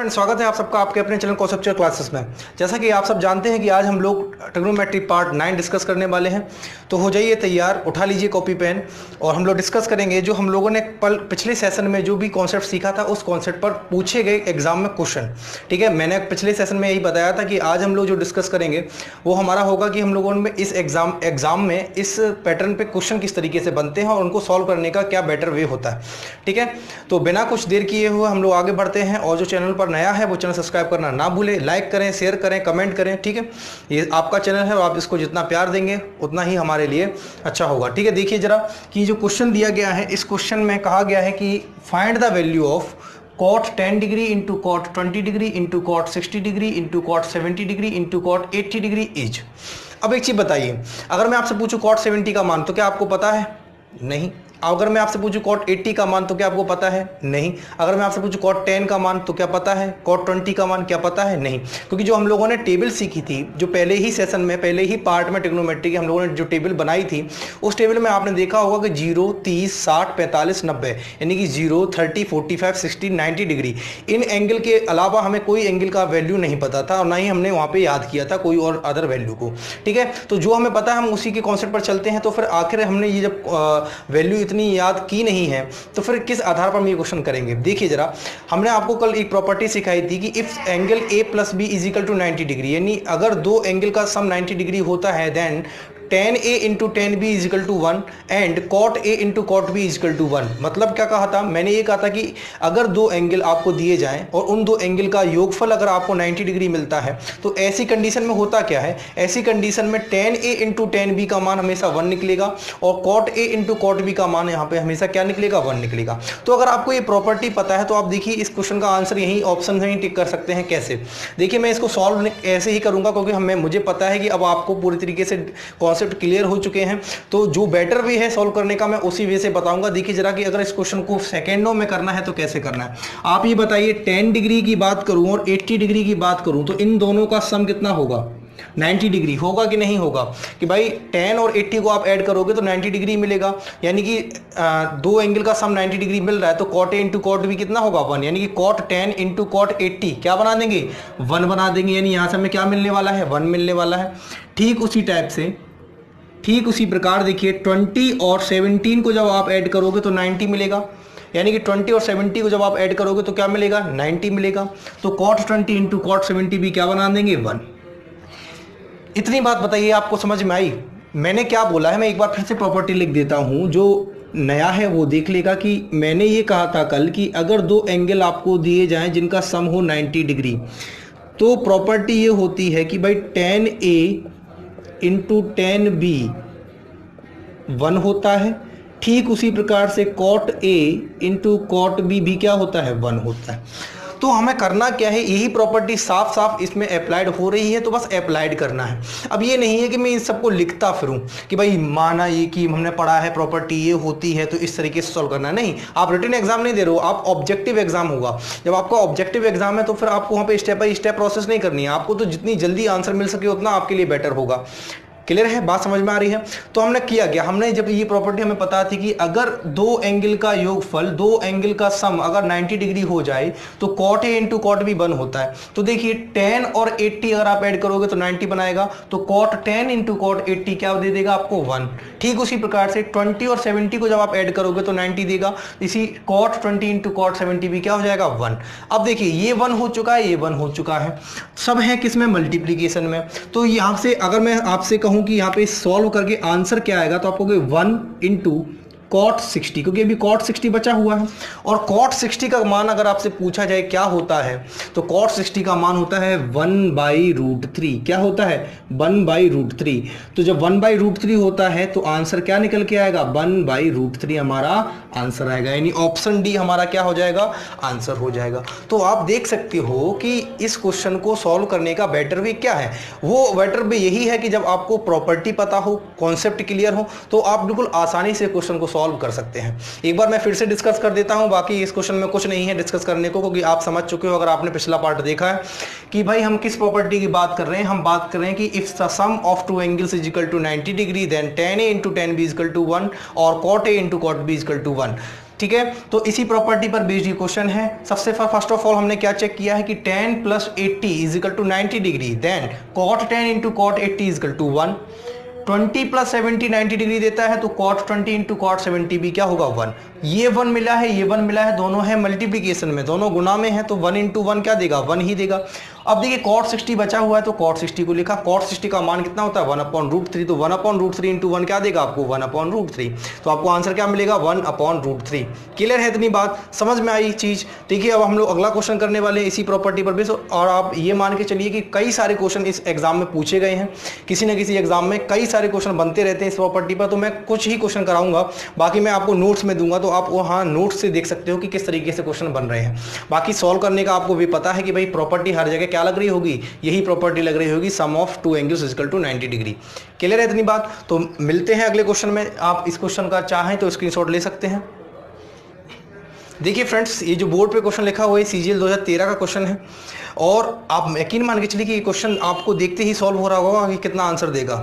Friend, स्वागत है आप सबका आपके अपने चैनल कॉन्सेप्चुअल क्लासेस में। जैसा कि आप सब जानते हैं कि आज हम लोग ट्रिग्नोमेट्री पार्ट 9 डिस्कस करने वाले हैं। तो हो जाइए तैयार, उठा लीजिए कॉपी पेन और हम लोग डिस्कस करेंगे जो हम लोगों ने पिछले सेशन में जो भी कॉन्सेप्ट सीखा था उस कॉन्सेप्ट पर पूछे गए एग्जाम में क्वेश्चन। ठीक है, मैंने पिछले सेशन में यही बताया था कि आज हम लोग जो डिस्कस करेंगे वो हमारा होगा कि हम लोगों में इस एग्जाम में इस पैटर्न पे क्वेश्चन किस तरीके से बनते हैं और उनको सॉल्व करने का क्या बेटर वे होता है। ठीक है, तो बिना कुछ देर किए हुए हम लोग आगे बढ़ते हैं। और जो चैनल पर नया है वो चैनल सब्सक्राइब करना ना भूले, लाइक करें, शेयर करें, कमेंट करें। ठीक है, ये आपका चैनल है और आप इसको जितना प्यार देंगे उतना ही हमारे लिए अच्छा होगा। ठीक है, देखिए जरा कि जो क्वेश्चन दिया गया है, इस क्वेश्चन में कहा गया है कि find the value of cot 10 degree into cot 20 degree into cot 60 degree into cot 70 degree into cot 80 degree is. अब एक चीज बताइए, अगर मैं आपसे पूछूं cot 70 का मान तो क्या आपको पता है? नहीं। अगर मैं आपसे पूछूं cot 80 का मान तो क्या आपको पता है? नहीं। अगर मैं आपसे पूछूं cot 10 का मान तो क्या पता है? cot 20 का मान क्या पता है? नहीं। क्योंकि जो हम लोगों ने टेबल सीखी थी, जो पहले ही सेशन में, पहले ही पार्ट में ट्रिग्नोमेट्री की हम लोगों ने जो टेबल बनाई थी, उस टेबल में आपने देखा होगा कि 0, 30, 60, 45, 90 यानी कि 0, 30, 45, 60, 90 डिग्री, इन एंगल के अलावा हमें कोई एंगल का वैल्यू नहीं पता था और ना ही हमने वहाँ पे याद किया था कोई और अदर वैल्यू को। ठीक है, तो जो हमें पता है हम उसी के कॉन्सेप्ट पर चलते हैं। तो फिर आखिर हमने ये जब वैल्यू इतनी याद की नहीं है तो फिर किस आधार पर हम ये क्वेश्चन करेंगे। देखिए जरा, हमने आपको कल एक प्रॉपर्टी सिखाई थी कि if angle A plus B is equal to 90 degree, यानी अगर दो एंगल का सम 90 डिग्री होता है then tan A into tan B is equal to 1 and cot A into cot B is equal to 1। मतलब क्या कहा था मैंने? ये कहा था कि अगर दो एंगल आपको दिए जाएं और उन दो एंगल का योगफल अगर आपको 90 डिग्री मिलता है तो ऐसी कंडीशन में होता क्या है? ऐसी कंडीशन में tan A into tan B का मान हमेशा 1 निकलेगा और cot A into cot B का मान यहाँ पे हमेशा क्या निकलेगा? 1 निकलेगा। तो अगर आपको ये प्रॉपर्टी पता है तो आप देखिए इस क्वेश्चन का आंसर यही ऑप्शन से ही टिक कर सकते हैं। कैसे? देखिए, मैं इसको सॉल्व ऐसे ही करूंगा क्योंकि मुझे पता है कि अब आपको पूरी तरीके से कॉन्सेप्ट क्लियर हो चुके हैं। तो जो बेटर वे है सॉल्व करने का मैं उसी वे से बताऊंगा। देखिए जरा कि अगर इस क्वेश्चन को सेकंडों में करना है तो कैसे करना है। आप ये बताइए, 10 डिग्री की बात करूं और 80 डिग्री की बात करूं तो इन दोनों का सम कितना होगा? 90 डिग्री होगा कि नहीं होगा? कि भाई 10 और 80 को आप ऐड करोगे तो 90 डिग्री मिलेगा, यानी कि दो एंगल का सम 90 डिग्री मिल रहा है तो cot A into cot B कितना होगा? 1, यानी कि cot 10 इंटू cot 80 क्या बना देंगे? 1 बना देंगे, यानी यहां से हमें क्या मिलने वाला है? 1 मिलने वाला है। ठीक उसी प्रकार देखिए 20 और 17 को जब आप ऐड करोगे तो 90 मिलेगा, यानी कि 20 और 70 को जब आप ऐड करोगे तो क्या मिलेगा? 90 मिलेगा। तो cot 20 इंटू cot 70 भी क्या बना देंगे? 1। इतनी बात बताइए आपको समझ में आई? मैंने क्या बोला है, मैं एक बार फिर से प्रॉपर्टी लिख देता हूं, जो नया है वो देख लेगा कि मैंने ये कहा था कल कि अगर दो एंगल आपको दिए जाएं जिनका सम हो 90 डिग्री तो प्रॉपर्टी ये होती है कि भाई tan A into tan B 1 होता है। ठीक उसी प्रकार से cot A into cot B भी क्या होता है? 1 होता है। तो हमें करना क्या है, यही प्रॉपर्टी साफ साफ इसमें अप्लाइड हो रही है तो बस अप्लाइड करना है। अब ये नहीं है कि मैं इन सबको लिखता फिरूं कि भाई माना ये कि हमने पढ़ा है प्रॉपर्टी ये होती है तो इस तरीके से सॉल्व करना है। नहीं, आप रिटन एग्जाम नहीं दे रहे हो, आप ऑब्जेक्टिव एग्जाम होगा। जब आपका ऑब्जेक्टिव एग्जाम है तो फिर आपको वहां पे स्टेप बाय स्टेप प्रोसेस नहीं करनी है, आपको तो जितनी जल्दी आंसर मिल सके उतना आपके लिए बेटर होगा। क्लियर है? बात समझ में आ रही है? तो हमने किया गया, हमने जब ये प्रॉपर्टी हमें पता थी कि अगर दो एंगल का योगफल, दो एंगल का सम अगर 90 डिग्री हो जाए तो cot A into cot B 1 होता है। तो देखिए 10 और 80 अगर आप ऐड करोगे तो 90 बनाएगा, तो cot 10 इंटू cot 80 क्या दे देगा आपको? 1। ठीक उसी प्रकार से 20 और 70 को जब आप ऐड करोगे तो 90 देगा, इसी cot 20 इंटू cot 70 भी क्या हो जाएगा? 1। अब देखिए ये 1 हो चुका है, ये 1 हो चुका है, सब है किसमें? मल्टीप्लीकेशन में। तो यहां से अगर मैं आपसे कहूं कि यहाँ पे सॉल्व करके आंसर क्या आएगा तो आपको 1 इंटू cot 60, क्योंकि अभी cot 60 बचा हुआ है और cot 60 का मान अगर आपसे पूछा जाए क्या होता है तो cot 60 का मान होता है 1/√3। क्या होता है? 1/√3। तो जब 1/√3 होता है तो आंसर क्या निकल के आएगा? 1/√3 हमारा आंसर आएगा, यानी ऑप्शन डी हमारा क्या हो जाएगा? आंसर हो जाएगा। तो आप देख सकते हो कि इस क्वेश्चन को सॉल्व करने का बेटर वे क्या है। वो बेटर वे यही है कि जब आपको प्रॉपर्टी पता हो, कॉन्सेप्ट क्लियर हो, तो आप बिल्कुल आसानी से क्वेश्चन को सॉल्व कर सकते हैं। एक बार मैं फिर से डिस्कस कर देता हूं, बाकी इस क्वेश्चन में कुछ नहीं है डिस्कस करने को क्योंकि आप समझ चुके हो अगर आपने पिछला पार्ट देखा है कि भाई हम किस प्रॉपर्टी की बात कर रहे हैं। हम बात कर रहे हैं कि if the sum of two angles is equal to 90 degree then tan A into tan B is equal to 1 और cot A into cot B is equal to 1। ठीक है, तो इसी प्रॉपर्टी पर बेस्ड ये क्वेश्चन है। सबसे फर्स्ट ऑफ ऑल हमने क्या चेक किया है कि tan + 80 is equal to 90 degree, then cot 10 into cot 80 is equal to 1, 20 + 70 90 degree देता है, तो cot 20 इंटू cot 70 भी क्या होगा 1। ये 1 मिला है, ये 1 मिला है, दोनों है मल्टीप्लीकेशन में, दोनों गुना में है, तो 1 इंटू 1 क्या देगा 1 ही देगा। अब देखिए cot 60 बचा हुआ है, तो cot 60 को लिखा, cot 60 का मान कितना होता है 1/√3, तो 1/√3 इंटू 1 क्या देगा आपको 1/√3, तो आपको आंसर क्या मिलेगा 1/√3। क्लियर है इतनी बात, समझ में आई चीज। देखिए अब हम लोग अगला क्वेश्चन करने वाले हैं इसी प्रॉपर्टी पर बेस, और आप ये मान के चलिए कि कई सारे क्वेश्चन इस एग्जाम में पूछे गए हैं, किसी न किसी एग्जाम में कई सारे क्वेश्चन बनते रहते हैं इस प्रॉपर्टी पर, तो मैं कुछ ही क्वेश्चन कराऊंगा, बाकी मैं आपको नोट्स में दूंगा, तो आप वहाँ नोट्स से देख सकते हो कि किस तरीके से क्वेश्चन बन रहे हैं। बाकी सॉल्व करने का आपको भी पता है कि भाई प्रॉपर्टी हर जगह क्या लग रही होगी, यही प्रॉपर्टी लग रही होगी, sum of two angles is equal to 90 degree. Clear है इतनी बात, तो मिलते हैं अगले क्वेश्चन में। आप इस क्वेश्चन का चाहें तो स्क्रीनशॉट ले सकते हैं। देखिए फ्रेंड्स, ये जो बोर्ड पे क्वेश्चन लिखा हुआ है CGL 2013 का क्वेश्चन है, और आप यकीन मान के चलिए कि ये क्वेश्चन आपको देखते ही सॉल्व हो रहा होगा कि कितना आंसर देगा,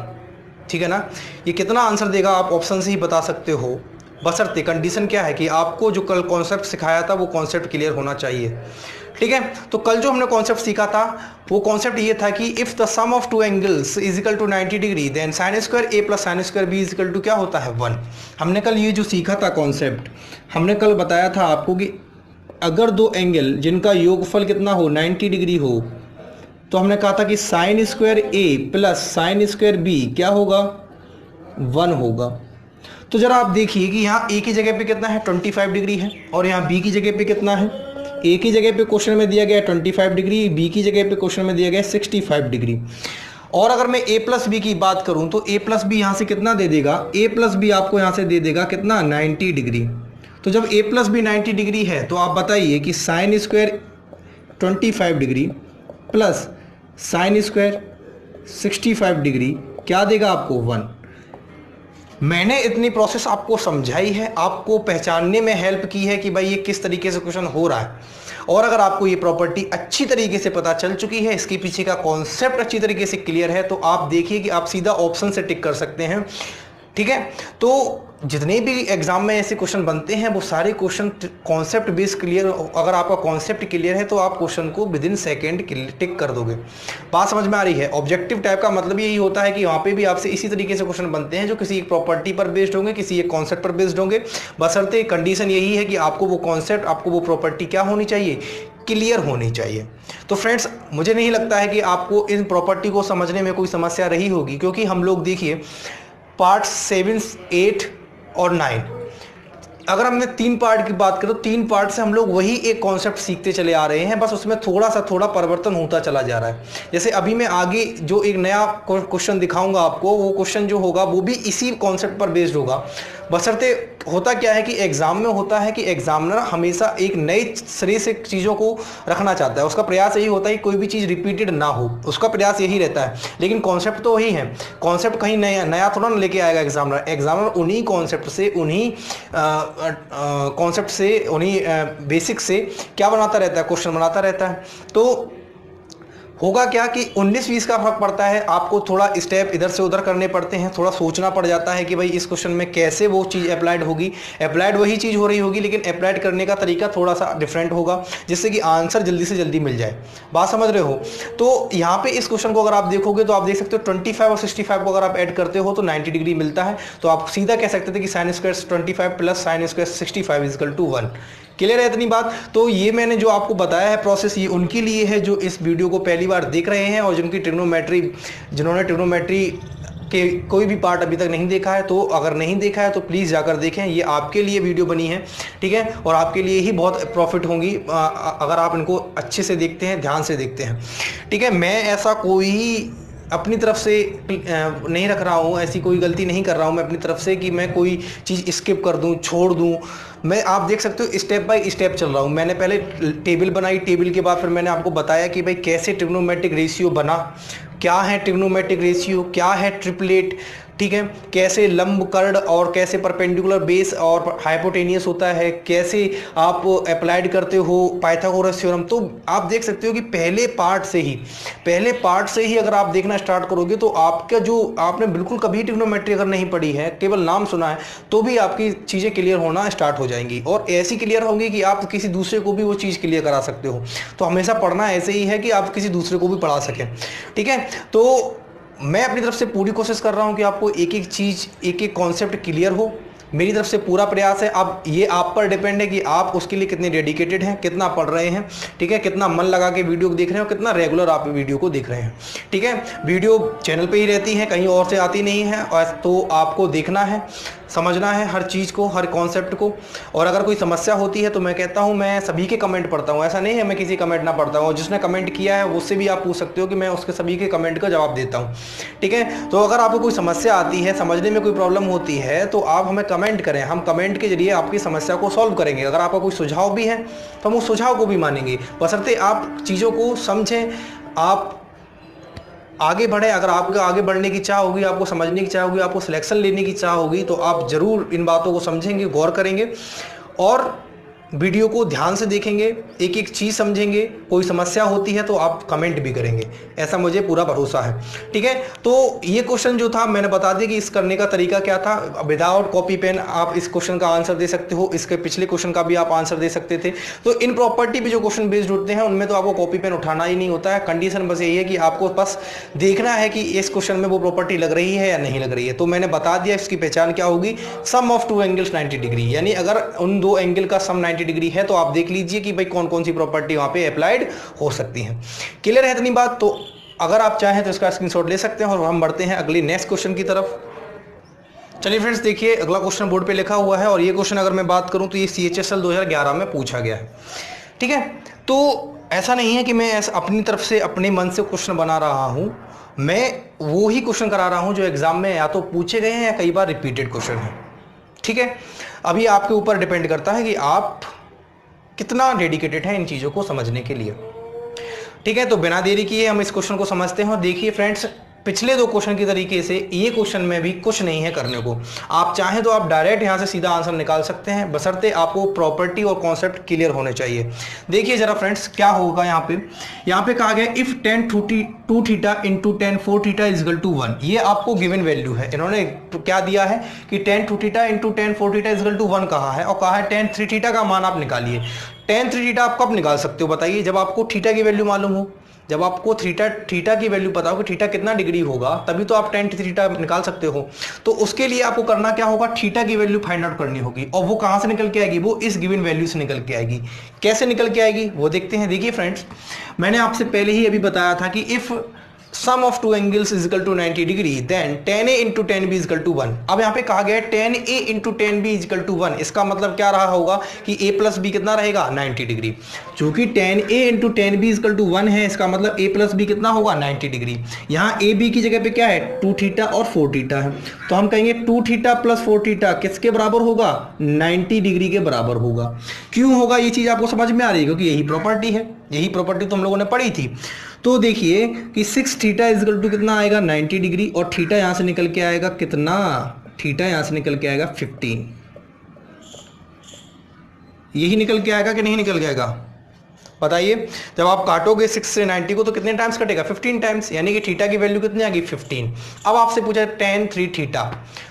ठीक है ना। ये कितना आंसर देगा आप ऑप्शन से ही बता सकते हो, बशर्ते कंडीशन क्या है कि आपको जो कल कॉन्सेप्ट सिखाया था वो कॉन्सेप्ट क्लियर होना चाहिए, ठीक है। तो कल जो हमने कॉन्सेप्ट सीखा था वो कॉन्सेप्ट ये था कि if the sum of two angles is equal to 90 degree then sin² A + sin² B is equal to क्या होता है 1। हमने कल ये जो सीखा था कॉन्सेप्ट, हमने कल बताया था आपको कि अगर दो एंगल जिनका योगफल कितना हो 90 डिग्री हो, तो हमने कहा था कि sin² A + sin² B क्या होगा 1 होगा। तो जरा आप देखिए कि यहाँ A की जगह पे कितना है 25 डिग्री है, और यहाँ B की जगह पे कितना है, A की जगह पे क्वेश्चन में दिया गया है 25 डिग्री, B की जगह पे क्वेश्चन में दिया गया है 65 डिग्री। और अगर मैं A + B की बात करूं तो A + B यहाँ से कितना दे देगा, A + B आपको यहाँ से दे देगा कितना 90 डिग्री। तो जब A + B 90 डिग्री है तो आप बताइए कि sin² 25 degree plus sin² 65 degree क्या देगा आपको 1। मैंने इतनी प्रोसेस आपको समझाई है, आपको पहचानने में हेल्प की है कि भाई ये किस तरीके से क्वेश्चन हो रहा है, और अगर आपको ये प्रॉपर्टी अच्छी तरीके से पता चल चुकी है, इसके पीछे का कॉन्सेप्ट अच्छी तरीके से क्लियर है, तो आप देखिए कि आप सीधा ऑप्शन से टिक कर सकते हैं, ठीक है। तो जितने भी एग्जाम में ऐसे क्वेश्चन बनते हैं वो सारे क्वेश्चन कॉन्सेप्ट बेस क्लियर, अगर आपका कॉन्सेप्ट क्लियर है तो आप क्वेश्चन को विदिन सेकेंड टिक कर दोगे। बात समझ में आ रही है। ऑब्जेक्टिव टाइप का मतलब यही होता है कि वहाँ पे भी आपसे इसी तरीके से क्वेश्चन बनते हैं जो किसी एक प्रॉपर्टी पर बेस्ड होंगे, किसी एक कॉन्सेप्ट पर बेस्ड होंगे, बशर्ते कंडीशन यही है कि आपको वो कॉन्सेप्ट, आपको वो प्रॉपर्टी क्या होनी चाहिए, क्लियर होनी चाहिए। तो फ्रेंड्स, मुझे नहीं लगता है कि आपको इन प्रॉपर्टी को समझने में कोई समस्या रही होगी, क्योंकि हम लोग देखिए पार्ट 7, 8 और 9, अगर हमने 3 पार्ट की बात करें तो 3 पार्ट से हम लोग वही एक कॉन्सेप्ट सीखते चले आ रहे हैं, बस उसमें थोड़ा परिवर्तन होता चला जा रहा है। जैसे अभी मैं आगे जो एक नया क्वेश्चन दिखाऊंगा आपको, वो क्वेश्चन जो होगा वो भी इसी कॉन्सेप्ट पर बेस्ड होगा, बशर्ते होता क्या है कि एग्जाम में होता है कि एग्जामिनर हमेशा एक नए सिरे से चीज़ों को रखना चाहता है, उसका प्रयास यही होता है कि कोई भी चीज़ रिपीटेड ना हो, उसका प्रयास यही रहता है, लेकिन कॉन्सेप्ट तो वही है। कॉन्सेप्ट कहीं नया थोड़ा ना लेके आएगा एग्जामिनर उन्हीं कॉन्सेप्ट से, उन्हीं कॉन्सेप्ट से, उन्हीं बेसिक से क्या बनाता रहता है, क्वेश्चन बनाता रहता है। तो होगा क्या कि 19-20 का फर्क पड़ता है, आपको थोड़ा स्टेप इधर से उधर करने पड़ते हैं, थोड़ा सोचना पड़ जाता है कि भाई इस क्वेश्चन में कैसे वो चीज़ अप्लाइड होगी। अप्लाइड वही चीज़ हो रही होगी, लेकिन अप्लाइड करने का तरीका थोड़ा सा डिफरेंट होगा, जिससे कि आंसर जल्दी से जल्दी मिल जाए। बात समझ रहे हो। तो यहाँ पे इस क्वेश्चन को अगर आप देखोगे तो आप देख सकते हो 25 और 65 को अगर आप ऐड करते हो तो 90 डिग्री मिलता है। तो आप सीधा कह सकते थे कि sin² 25 plus sin² 65 is equal to 1। Clear है इतनी बात। तो ये मैंने जो आपको बताया है प्रोसेस, ये उनके लिए है जो इस वीडियो को पहली बार देख रहे हैं और जिन्होंने ट्रिग्नोमेट्री के कोई भी पार्ट अभी तक नहीं देखा है। तो अगर नहीं देखा है तो प्लीज़ जाकर देखें, ये आपके लिए वीडियो बनी है, ठीक है, और आपके लिए ही बहुत प्रॉफिट होंगी अगर आप इनको अच्छे से देखते हैं, ध्यान से देखते हैं, ठीक है। मैं ऐसा कोई अपनी तरफ से नहीं रख रहा हूँ, ऐसी कोई गलती नहीं कर रहा हूँ मैं अपनी तरफ से कि मैं कोई चीज़ स्किप कर दूँ, छोड़ दूँ। मैं, आप देख सकते हो, स्टेप बाय स्टेप चल रहा हूँ। मैंने पहले टेबल बनाई, टेबल के बाद फिर मैंने आपको बताया कि भाई कैसे ट्रिग्नोमेट्रिक रेशियो बना, क्या है ट्रिग्नोमेट्रिक रेशियो, क्या है ट्रिपलेट, ठीक है, कैसे लंब कर्ड और कैसे परपेंडिकुलर बेस और हाइपोटेनियस होता है, कैसे आप अप्लाइड करते हो पाइथागोरस थ्योरम। तो आप देख सकते हो कि पहले पार्ट से ही अगर आप देखना स्टार्ट करोगे तो आपका जो आपने बिल्कुल कभी ट्रिग्नोमेट्री अगर नहीं पढ़ी है, केवल नाम सुना है, तो भी आपकी चीज़ें क्लियर होना स्टार्ट हो जाएंगी और ऐसी क्लियर होंगी कि आप किसी दूसरे को भी वो चीज़ क्लियर करा सकते हो। तो हमेशा पढ़ना ऐसे ही है कि आप किसी दूसरे को भी पढ़ा सकें, ठीक है। तो मैं अपनी तरफ से पूरी कोशिश कर रहा हूं कि आपको एक एक चीज़, एक एक कॉन्सेप्ट क्लियर हो। मेरी तरफ से पूरा प्रयास है। अब ये आप पर डिपेंड है कि आप उसके लिए कितने डेडिकेटेड हैं, कितना पढ़ रहे हैं, ठीक है, कितना मन लगा के वीडियो को देख रहे हैं और कितना रेगुलर आप वीडियो को देख रहे हैं, ठीक है। वीडियो चैनल पे ही रहती है, कहीं और से आती नहीं है, और तो आपको देखना है, समझना है हर चीज़ को, हर कॉन्सेप्ट को। और अगर कोई समस्या होती है तो मैं कहता हूँ मैं सभी के कमेंट पढ़ता हूँ, ऐसा नहीं है मैं किसी कमेंट ना पढ़ता हूँ। जिसने कमेंट किया है उससे भी आप पूछ सकते हो कि मैं उसके सभी के कमेंट का जवाब देता हूँ, ठीक है। तो अगर आपको कोई समस्या आती है, समझने में कोई प्रॉब्लम होती है, तो आप हमें कमेंट करें, हम कमेंट के जरिए आपकी समस्या को सॉल्व करेंगे। अगर आपका कोई सुझाव भी है तो हम उस सुझाव को भी मानेंगे, बशर्ते आप चीज़ों को समझें, आप आगे बढ़े। अगर आपको आगे बढ़ने की चाह होगी, आपको समझने की चाह होगी, आपको सिलेक्शन लेने की चाह होगी, तो आप ज़रूर इन बातों को समझेंगे, गौर करेंगे और वीडियो को ध्यान से देखेंगे, एक एक चीज़ समझेंगे। कोई समस्या होती है तो आप कमेंट भी करेंगे, ऐसा मुझे पूरा भरोसा है, ठीक है। तो ये क्वेश्चन जो था मैंने बता दिया कि इस करने का तरीका क्या था। विदाउट कॉपी पेन आप इस क्वेश्चन का आंसर दे सकते हो, इसके पिछले क्वेश्चन का भी आप आंसर दे सकते थे। तो इन प्रॉपर्टी पे जो क्वेश्चन बेस्ड होते हैं उनमें तो आपको कॉपी पेन उठाना ही नहीं होता है। कंडीशन बस यही है कि आपको बस देखना है कि इस क्वेश्चन में वो प्रॉपर्टी लग रही है या नहीं लग रही है। तो मैंने बता दिया इसकी पहचान क्या होगी, sum of two angles 90 degree, यानी अगर उन दो एंगल का सम 90 डिग्री है तो आप देख लीजिए कि भाई कौन कौन सी प्रॉपर्टी वहां पे अप्लाइड हो सकती हैं। क्लियर है इतनी बात? तो अगर आप चाहें तो इसका स्क्रीनशॉट ले सकते हैं और हम बढ़ते हैं अगले नेक्स्ट क्वेश्चन की तरफ। चलिए फ्रेंड्स, देखिए अगला क्वेश्चन बोर्ड पे लिखा हुआ है और ये क्वेश्चन अगर मैं बात करूं तो ये CHSL 2011 में पूछा गया है, ठीक है। तो ऐसा नहीं है कि मैं अपनी तरफ से अपने मन से क्वेश्चन बना रहा हूं, मैं वो ही क्वेश्चन करा रहा हूं जो एग्जाम में या तो पूछे गए हैं या कई बार रिपीटेड क्वेश्चन है, ठीक है। अभी आपके ऊपर डिपेंड करता है कि आप कितना डेडिकेटेड है इन चीज़ों को समझने के लिए, ठीक है। तो बिना देरी किए हम इस क्वेश्चन को समझते हैं। और देखिए फ्रेंड्स, पिछले दो क्वेश्चन की तरीके से ये क्वेश्चन में भी कुछ नहीं है करने को। आप चाहें तो आप डायरेक्ट यहाँ से सीधा आंसर निकाल सकते हैं, बशर्ते आपको प्रॉपर्टी और कॉन्सेप्ट क्लियर होने चाहिए। देखिए जरा फ्रेंड्स क्या होगा यहाँ पे कहा गया if tan 2 theta into tan 4 theta is equal to 1। ये आपको गिवन वैल्यू है, इन्होंने क्या दिया है कि tan 2 theta into tan 4 theta is equal to 1 कहा है और कहा है tan 3 थीटा का मान आप निकालिए। tan 3 थीटा आप कब निकाल सकते हो बताइए? जब आपको थीटा की वैल्यू मालूम हो, जब आपको थीटा की वैल्यू पता हो कि थीटा कितना डिग्री होगा, तभी तो आप tan थीटा निकाल सकते हो। तो उसके लिए आपको करना क्या होगा, थीटा की वैल्यू फाइंड आउट करनी होगी और वो कहां से निकल के आएगी, वो इस गिवन वैल्यू से निकल के आएगी। कैसे निकल के आएगी वो देखते हैं। देखिए फ्रेंड्स, मैंने आपसे पहले ही अभी बताया था कि if sum of two angles is equal to 90 degree then tan A into tan B is equal to 1। अब यहाँ पे कहा गया है tan A into tan B is equal to 1। इसका मतलब क्या रहा होगा कि A प्लस B कितना रहेगा, 90 डिग्री। चूंकि tan A into tan B is equal to 1 है, इसका मतलब A प्लस B कितना होगा, 90 डिग्री। यहाँ A B की जगह पे क्या है, 2 थीटा और 4 थीटा है, तो हम कहेंगे 2 थीटा प्लस 4 थीटा किसके बराबर होगा, 90 डिग्री के बराबर होगा। क्यों होगा ये चीज आपको समझ में आ रही है, क्योंकि यही प्रॉपर्टी है, यही प्रॉपर्टी तो हम लोगों ने पढ़ी थी। तो देखिए कि 6 थीटा इज इक्वल टू कितना आएगा, 90 डिग्री, और थीटा यहां से निकल के आएगा कितना, थीटा यहां से निकल के आएगा 15। यही निकल के आएगा कि नहीं निकल के आएगा बताइए? जब आप काटोगे 6 से 90 को तो कितने टाइम्स कटेगा, 15 टाइम्स, यानी कि थीटा की वैल्यू कितनी आ गई, 15। अब आपसे पूछा tan 3 थीटा,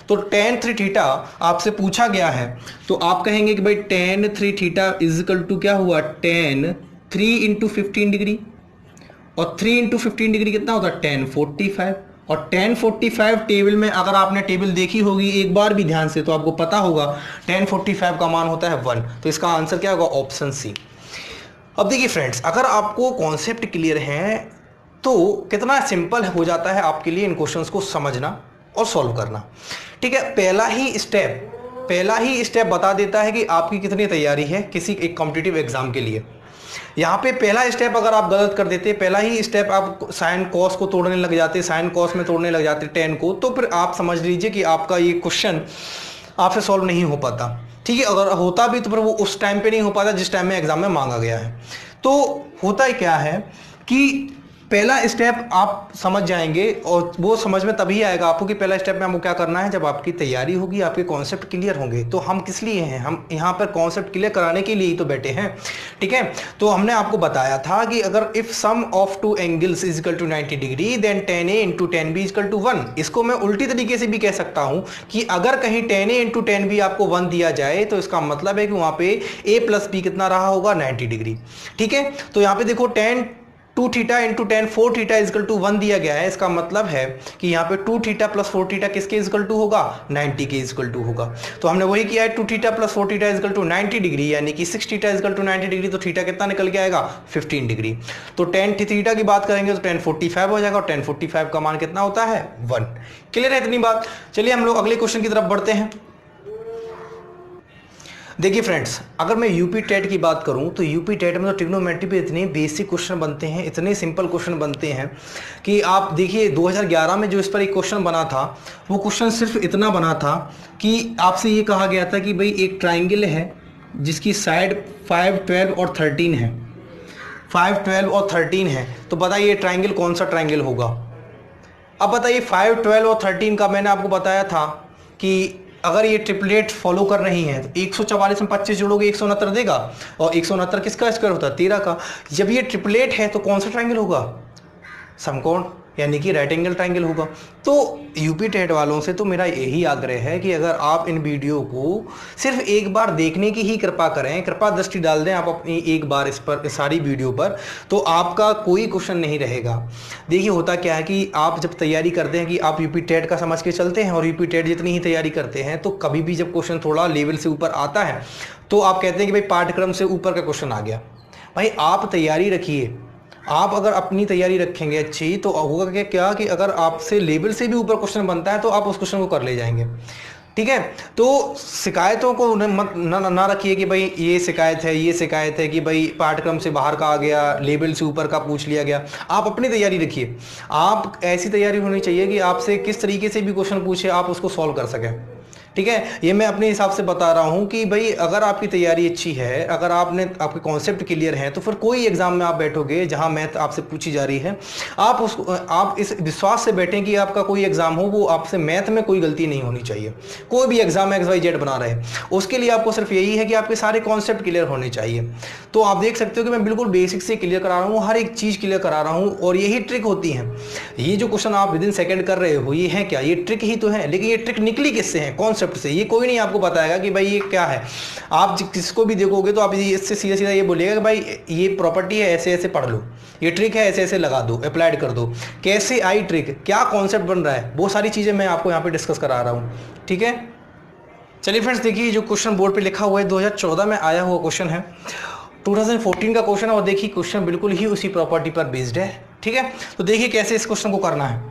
तो tan 3 थीटा आपसे पूछा गया है, तो आप कहेंगे कि भाई tan 3 theta is equal to क्या हुआ, tan 3 इंटू 15 डिग्री, और 3 इंटू 15 डिग्री कितना होता है, tan 45। और tan 45 टेबल में अगर आपने टेबल देखी होगी एक बार भी ध्यान से, तो आपको पता होगा tan 45 का मान होता है 1। तो इसका आंसर क्या होगा, ऑप्शन सी। अब देखिए फ्रेंड्स, अगर आपको कॉन्सेप्ट क्लियर है तो कितना सिंपल हो जाता है आपके लिए इन क्वेश्चंस को समझना और सॉल्व करना, ठीक है। पहला ही स्टेप बता देता है कि आपकी कितनी तैयारी है किसी एक कॉम्पिटिटिव एग्जाम के लिए। यहाँ पे पहला स्टेप अगर आप गलत कर देते, पहला ही स्टेप आप साइन कॉस को तोड़ने लग जाते, साइन कॉस में तोड़ने लग जाते tan को, तो फिर आप समझ लीजिए कि आपका ये क्वेश्चन आपसे सॉल्व नहीं हो पाता, ठीक है। अगर होता भी तो फिर वो उस टाइम पे नहीं हो पाता जिस टाइम में एग्जाम में मांगा गया है। तो होता ही क्या है कि पहला स्टेप आप समझ जाएंगे और वो समझ में तभी आएगा आपको कि पहला स्टेप में आपको क्या करना है। जब आपकी तैयारी होगी, आपके कॉन्सेप्ट क्लियर होंगे। तो हम किस लिए हैं, हम यहाँ पर कॉन्सेप्ट क्लियर कराने के लिए ही तो बैठे हैं, ठीक है। तो हमने आपको बताया था कि अगर if sum of two angles is equal to 90 degree then tan a into tan b equal to 1। इसको मैं उल्टी तरीके से भी कह सकता हूं कि अगर कहीं tan a into tan b आपको 1 दिया जाए तो इसका मतलब है कि वहां पे a प्लस b कितना रहा होगा, 90 डिग्री, ठीक है। तो यहाँ पे देखो tan 2 theta into tan 4 theta is equal to 1 दिया गया है। इसका मतलब है कि यहाँ पे 2 थीटा प्लस 4 थीटा किसके इजकल टू होगा, 90 के इजकल टू होगा। तो हमने वही किया है, 2 theta plus 4 theta is equal to 90 degree, यानी कि 6 थीटा इजकल टू 90 डिग्री। तो थीटा कितना निकल के आएगा, 15 डिग्री। तो tan थीटा की बात करेंगे तो tan 45 हो जाएगा, और tan 45 का मान कितना होता है, 1। क्लियर है इतनी बात। चलिए हम लोग अगले क्वेश्चन की तरफ बढ़ते हैं। देखिए फ्रेंड्स, अगर मैं यूपी टेट की बात करूं तो यूपी टेट में तो ट्रिग्नोमेट्री पे इतने बेसिक क्वेश्चन बनते हैं, इतने सिंपल क्वेश्चन बनते हैं कि आप देखिए 2011 में जो इस पर एक क्वेश्चन बना था, वो क्वेश्चन सिर्फ इतना बना था कि आपसे ये कहा गया था कि भाई एक ट्राइंगल है जिसकी साइड 5, 12 और 13 है, 5, 12 और 13 है। तो बताइए ट्राइंगल कौन सा ट्राइंगल होगा। अब बताइए 5, 12 और 13 का मैंने आपको बताया था कि अगर ये ट्रिपलेट फॉलो कर रही हैं तो 144 में 25 जोड़ोगे 169 देगा, और 169 किसका स्क्वायर होता है, 13 का। जब ये ट्रिपलेट है तो कौन सा ट्राइंगल होगा, समकोण, यानी कि राइट एंगल ट्राइंगल होगा। तो यूपी टेट वालों से तो मेरा यही आग्रह है कि अगर आप इन वीडियो को सिर्फ एक बार देखने की ही कृपा करें, कृपा दृष्टि डाल दें आप अपनी एक बार इस पर, सारी वीडियो पर, तो आपका कोई क्वेश्चन नहीं रहेगा। देखिए होता क्या है कि आप जब तैयारी करते हैं कि आप यूपी टेट का समझ के चलते हैं, और यूपी टेट जितनी ही तैयारी करते हैं, तो कभी भी जब क्वेश्चन थोड़ा लेवल से ऊपर आता है तो आप कहते हैं कि भाई पाठ्यक्रम से ऊपर का क्वेश्चन आ गया। भाई आप तैयारी रखिए, आप अगर अपनी तैयारी रखेंगे अच्छी तो होगा क्या कि अगर आपसे लेवल से भी ऊपर क्वेश्चन बनता है तो आप उस क्वेश्चन को कर ले जाएंगे, ठीक है। तो शिकायतों को ना रखिए कि भाई ये शिकायत है, ये शिकायत है कि भाई पाठ्यक्रम से बाहर का आ गया, लेवल से ऊपर का पूछ लिया गया। आप अपनी तैयारी रखिए, आप ऐसी तैयारी होनी चाहिए कि आपसे किस तरीके से भी क्वेश्चन पूछे आप उसको सॉल्व कर सकें, ठीक है। ये मैं अपने हिसाब से बता रहा हूँ कि भाई अगर आपकी तैयारी अच्छी है, अगर आपके कॉन्सेप्ट क्लियर हैं, तो फिर कोई एग्जाम में आप बैठोगे जहाँ मैथ आपसे पूछी जा रही है, आप इस विश्वास से बैठें कि आपका कोई एग्जाम हो वो आपसे मैथ में कोई गलती नहीं होनी चाहिए। कोई भी एग्जाम XYZ बना रहे, उसके लिए आपको सिर्फ यही है कि आपके सारे कॉन्सेप्ट क्लियर होने चाहिए। तो आप देख सकते हो कि मैं बिल्कुल बेसिक से क्लियर करा रहा हूँ, हर एक चीज़ क्लियर करा रहा हूँ, और यही ट्रिक होती है। ये जो क्वेश्चन आप विदिन सेकेंड कर रहे हो, ये है क्या, ये ट्रिक ही तो है। लेकिन ये ट्रिक निकली किससे है, कॉन्सेप्ट से। ये कोई नहीं आपको बताएगा कि भाई ये क्या है। आप किसको भी देखोगे तो आप इससे सीधा सीधा ये बोलेगा कि भाई ये प्रॉपर्टी है, ऐसे ऐसे पढ़ लो, ये ट्रिक है, ऐसे ऐसे लगा दो, अप्लाइड कर दो। कैसे आई ट्रिक, क्या कॉन्सेप्ट बन रहा है, वो सारी चीज़ें मैं आपको यहाँ पे डिस्कस करा रहा हूँ, ठीक है। चलिए फ्रेंड्स, देखिए जो क्वेश्चन बोर्ड पे लिखा हुआ है 2014 में आया हुआ क्वेश्चन है, 2014 का क्वेश्चन है, और देखिए क्वेश्चन बिल्कुल ही उसी प्रॉपर्टी पर बेस्ड है, ठीक है। तो देखिए कैसे इस क्वेश्चन को करना है।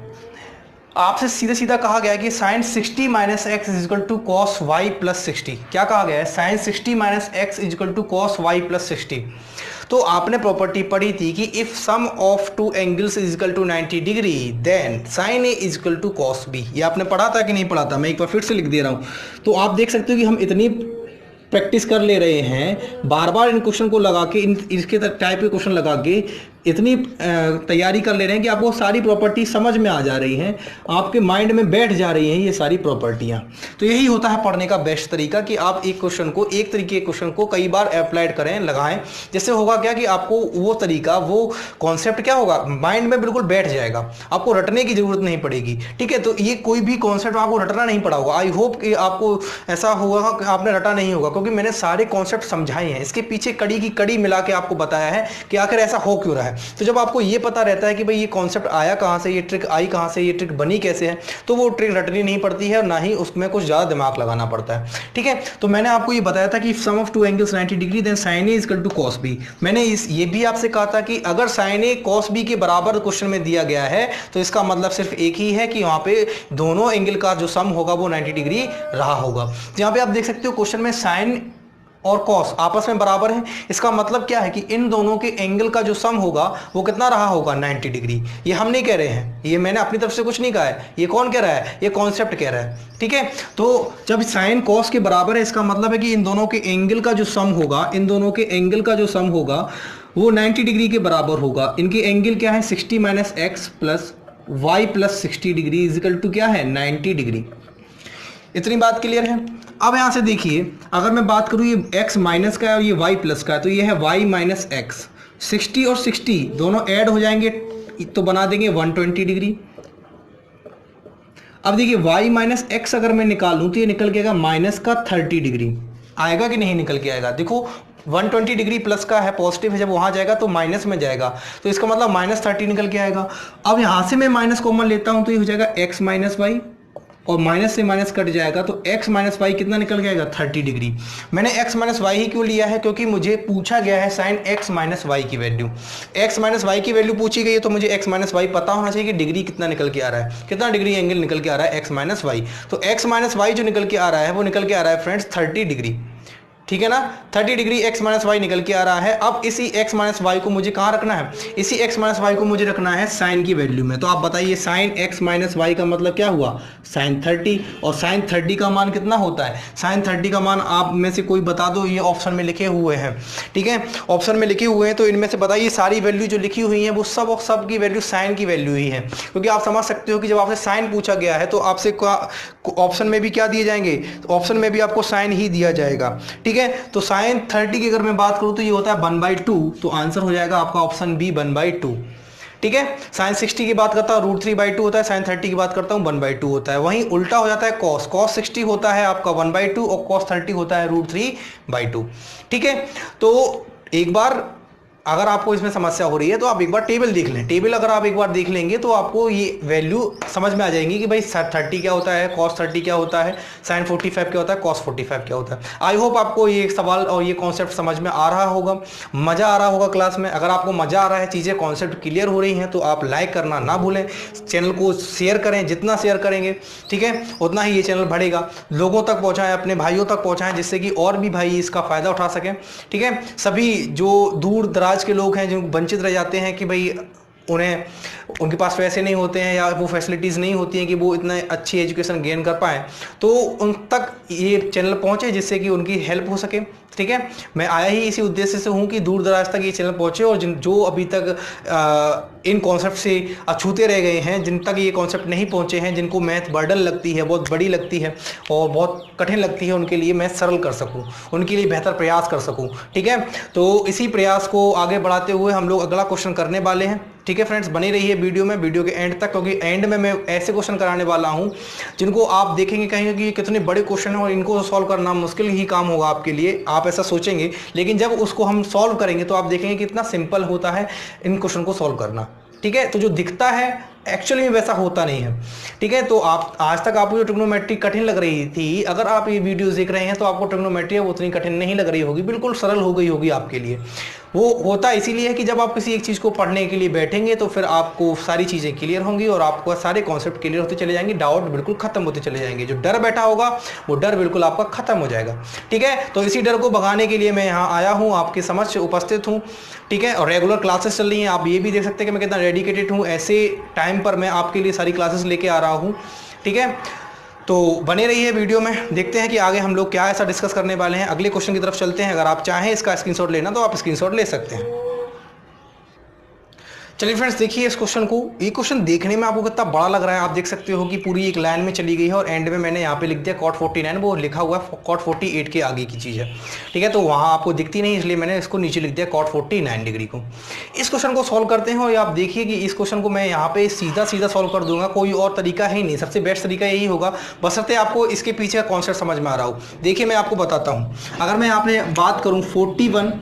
आपसे सीधा सीधा कहा गया है कि sine 60 minus x is equal to cos y plus 60। क्या कहा गया है, sine 60 minus x is equal to cos y plus 60। तो आपने प्रॉपर्टी पढ़ी थी कि if sum of two angles is equal to 90 degree then sine A is equal to cos B. ये आपने पढ़ा था कि नहीं पढ़ा था, मैं एक बार फिर से लिख दे रहा हूँ। तो आप देख सकते हो कि हम इतनी प्रैक्टिस कर ले रहे हैं, बार बार इन क्वेश्चन को लगा के, इसके टाइप के क्वेश्चन लगा के इतनी तैयारी कर ले रहे हैं कि आपको सारी प्रॉपर्टी समझ में आ जा रही हैं, आपके माइंड में बैठ जा रही हैं ये सारी प्रॉपर्टियां। तो यही होता है पढ़ने का बेस्ट तरीका कि आप एक क्वेश्चन को, एक तरीके के क्वेश्चन को कई बार अप्लाइड करें, लगाएं। जिससे होगा क्या कि आपको वो तरीका, वो कॉन्सेप्ट क्या होगा, माइंड में बिल्कुल बैठ जाएगा, आपको रटने की जरूरत नहीं पड़ेगी, ठीक है। तो ये कोई भी कॉन्सेप्ट आपको रटना नहीं पड़ा होगा। आई होप कि आपको ऐसा होगा कि आपने रटा नहीं होगा, क्योंकि मैंने सारे कॉन्सेप्ट समझाए हैं, इसके पीछे कड़ी की कड़ी मिला के आपको बताया है कि आखिर ऐसा हो क्यों रहा है। तो जब आपको ये पता रहता है कि भाई ये कॉन्सेप्ट आया कहाँ से, ये ट्रिक आई कहाँ से, ये ट्रिक बनी कैसे है, तो वो ट्रिक रटनी नहीं पड़ती है और ना ही उसमें कुछ ज़्यादा दिमाग लगाना पड़ता है, ठीक है। तो मैंने आपको ये बताया था कि sum of two angles 90 degree then sine A is equal to cos B. मैंने ये भी आपसे कहा था कि अगर साइन ए कॉस बी के बराबर क्वेश्चन में दिया गया है तो इसका मतलब सिर्फ एक ही है कि वहाँ पे दोनों एंगल का जो सम होगा वो 90 डिग्री रहा होगा। यहाँ पे आप देख सकते हो क्वेश्चन में साइन और कॉस आपस में बराबर है। इसका मतलब क्या है कि इन दोनों के एंगल का जो सम होगा वो कितना रहा होगा, 90 डिग्री। ये हम नहीं कह रहे हैं, ये मैंने अपनी तरफ से कुछ नहीं कहा है, ये कौन कह रहा है, ये कॉन्सेप्ट कह रहा है, ठीक है। तो जब साइन कॉस के बराबर है, इसका मतलब है कि इन दोनों के एंगल का जो सम होगा, इन दोनों के एंगल का जो सम होगा वो 90 डिग्री के बराबर होगा। इनके एंगल क्या है 60 minus x plus y plus 60 degree is equal to क्या है 90 डिग्री। इतनी बात क्लियर है। अब यहाँ से देखिए अगर मैं बात करूँ ये x माइनस का है और ये y प्लस का है, तो ये है y माइनस एक्स। 60 और 60 दोनों ऐड हो जाएंगे तो बना देंगे 120 डिग्री। अब देखिए y माइनस एक्स अगर मैं निकालूं तो ये निकल के आएगा माइनस का 30 डिग्री। आएगा कि नहीं निकल के आएगा? देखो 120 डिग्री प्लस का है, पॉजिटिव है, जब वहां जाएगा तो माइनस में जाएगा, तो इसका मतलब माइनस 30 निकल के आएगा। अब यहां से मैं माइनस कॉमन लेता हूं तो ये हो जाएगा x माइनस वाई, और माइनस से माइनस कट जाएगा तो x माइनस वाई कितना निकल के आएगा 30 डिग्री। मैंने x माइनस वाई ही क्यों लिया है? क्योंकि मुझे पूछा गया है साइन x माइनस वाई की वैल्यू। x माइनस वाई की वैल्यू पूछी गई है तो मुझे x माइनस वाई पता होना चाहिए कि डिग्री कितना निकल के आ रहा है, कितना डिग्री एंगल निकल के आ रहा है x माइनस वाई। तो x माइनस वाई जो निकल के आ रहा है वो निकल के आ रहा है फ्रेंड्स 30 डिग्री। ठीक है ना, 30 डिग्री x माइनस वाई निकल के आ रहा है। अब इसी x माइनस वाई को मुझे कहाँ रखना है? इसी x माइनस वाई को मुझे रखना है साइन की वैल्यू में। तो आप बताइए साइन x माइनस वाई का मतलब क्या हुआ? साइन 30। और साइन 30 का मान कितना होता है? साइन 30 का मान आप में से कोई बता दो, ये ऑप्शन में लिखे हुए हैं। ठीक है, ऑप्शन में लिखे हुए हैं, तो इनमें से बताइए सारी वैल्यू जो लिखी हुई है वो सब की वैल्यू साइन की वैल्यू ही है। क्योंकि आप समझ सकते हो कि जब आपसे साइन पूछा गया है तो आपसे ऑप्शन में भी क्या दिए जाएंगे? ऑप्शन में भी आपको साइन ही दिया जाएगा। ठीक है, तो साइन 30 की अगर मैं बात करूं तो ये होता है 1/2, तो आंसर हो जाएगा आपका ऑप्शन बी 1/2। ठीक है, साइन 60 की बात करता हूं √3/2 होता है, साइन 30 की बात करता हूं 1/2 होता है। वहीं उल्टा हो जाता है cos 60 होता है आपका 1/2 और cos 30 होता है √3/2। ठीक है, तो एक बार अगर आपको इसमें समस्या हो रही है तो आप एक बार टेबल देख लें। टेबल अगर आप एक बार देख लेंगे तो आपको ये वैल्यू समझ में आ जाएंगी कि भाई 30 क्या होता है, cos 30 क्या होता है, sin 45 क्या होता है, cos 45 क्या होता है। आई होप आपको ये सवाल और ये कॉन्सेप्ट समझ में आ रहा होगा, मज़ा आ रहा होगा क्लास में। अगर आपको मज़ा आ रहा है, चीज़ें कॉन्सेप्ट क्लियर हो रही हैं, तो आप लाइक करना ना भूलें, चैनल को शेयर करें। जितना शेयर करेंगे ठीक है उतना ही ये चैनल बढ़ेगा। लोगों तक पहुँचाएँ, अपने भाइयों तक पहुँचाएँ, जिससे कि और भी भाई इसका फ़ायदा उठा सकें। ठीक है, सभी जो दूर दराज के लोग हैं जो वंचित रह जाते हैं कि भाई उनके पास पैसे नहीं होते हैं या वो फैसिलिटीज़ नहीं होती हैं कि वो इतना अच्छी एजुकेशन गेन कर पाएँ, तो उन तक ये चैनल पहुँचे जिससे कि उनकी हेल्प हो सके। ठीक है, मैं आया ही इसी उद्देश्य से हूँ कि दूर दराज तक ये चैनल पहुँचे, और जो अभी तक इन कॉन्सेप्ट से अछूते रह गए हैं, जिन तक ये कॉन्सेप्ट नहीं पहुँचे हैं, जिनको मैथ बर्डन लगती है, बहुत बड़ी लगती है और बहुत कठिन लगती है, उनके लिए मैं सरल कर सकूँ, उनके लिए बेहतर प्रयास कर सकूँ। ठीक है, तो इसी प्रयास को आगे बढ़ाते हुए हम लोग अगला क्वेश्चन करने वाले हैं। ठीक है फ्रेंड्स, बने रहिए वीडियो के एंड तक, क्योंकि एंड में मैं ऐसे क्वेश्चन कराने वाला हूं जिनको आप देखेंगे कहेंगे कि ये कितने बड़े क्वेश्चन हैं और इनको सॉल्व करना मुश्किल ही काम होगा आपके लिए, आप ऐसा सोचेंगे। लेकिन जब उसको हम सॉल्व करेंगे तो आप देखेंगे कितना सिंपल होता है इन क्वेश्चन को सॉल्व करना। ठीक है, तो जो दिखता है एक्चुअली में वैसा होता नहीं है। ठीक है, तो आप आज तक आपको जो ट्रिग्नोमेट्री कठिन लग रही थी, अगर आप ये वीडियोस देख रहे हैं तो आपको ट्रिग्नोमेट्री उतनी कठिन नहीं लग रही होगी, बिल्कुल सरल हो गई होगी आपके लिए। वो होता इसीलिए है कि जब आप किसी एक चीज़ को पढ़ने के लिए बैठेंगे तो फिर आपको सारी चीज़ें क्लियर होंगी और आपको सारे कॉन्सेप्ट क्लियर होते चले जाएंगे, डाउट बिल्कुल खत्म होते चले जाएंगे। जो डर बैठा होगा वो डर बिल्कुल आपका खत्म हो जाएगा। ठीक है, तो इसी डर को भगाने के लिए मैं यहाँ आया हूँ, आपके समक्ष उपस्थित हूँ। ठीक है, और रेगुलर क्लासेस चल रही हैं, आप ये भी देख सकते हैं कि मैं कितना डेडिकेटेड हूँ। ऐसे टाइम पर मैं आपके लिए सारी क्लासेस लेके आ रहा हूँ। ठीक है, तो बने रहिए वीडियो में, देखते हैं कि आगे हम लोग क्या ऐसा डिस्कस करने वाले हैं। अगले क्वेश्चन की तरफ चलते हैं। अगर आप चाहें इसका स्क्रीनशॉट लेना तो आप स्क्रीनशॉट ले सकते हैं। चलिए फ्रेंड्स, देखिए इस क्वेश्चन को। ये क्वेश्चन देखने में आपको कितना बड़ा लग रहा है, आप देख सकते हो कि पूरी एक लाइन में चली गई है और एंड में मैंने यहाँ पे लिख दिया cot 49, वो लिखा हुआ है cot 48 के आगे की चीज़ है। ठीक है, तो वहाँ आपको दिखती नहीं, इसलिए मैंने इसको नीचे लिख दिया cot 49 डिग्री को। इस क्वेश्चन को सॉल्व करते हैं और आप देखिए कि इस क्वेश्चन को मैं यहाँ पे सीधा सॉल्व कर दूंगा, कोई और तरीका है ही नहीं। सबसे बेस्ट तरीका यही होगा, बशर्ते आपको इसके पीछे का कॉन्सेप्ट समझ में आ रहा हो। देखिए मैं आपको बताता हूँ, अगर मैं यहाँ पे बात करूँ 41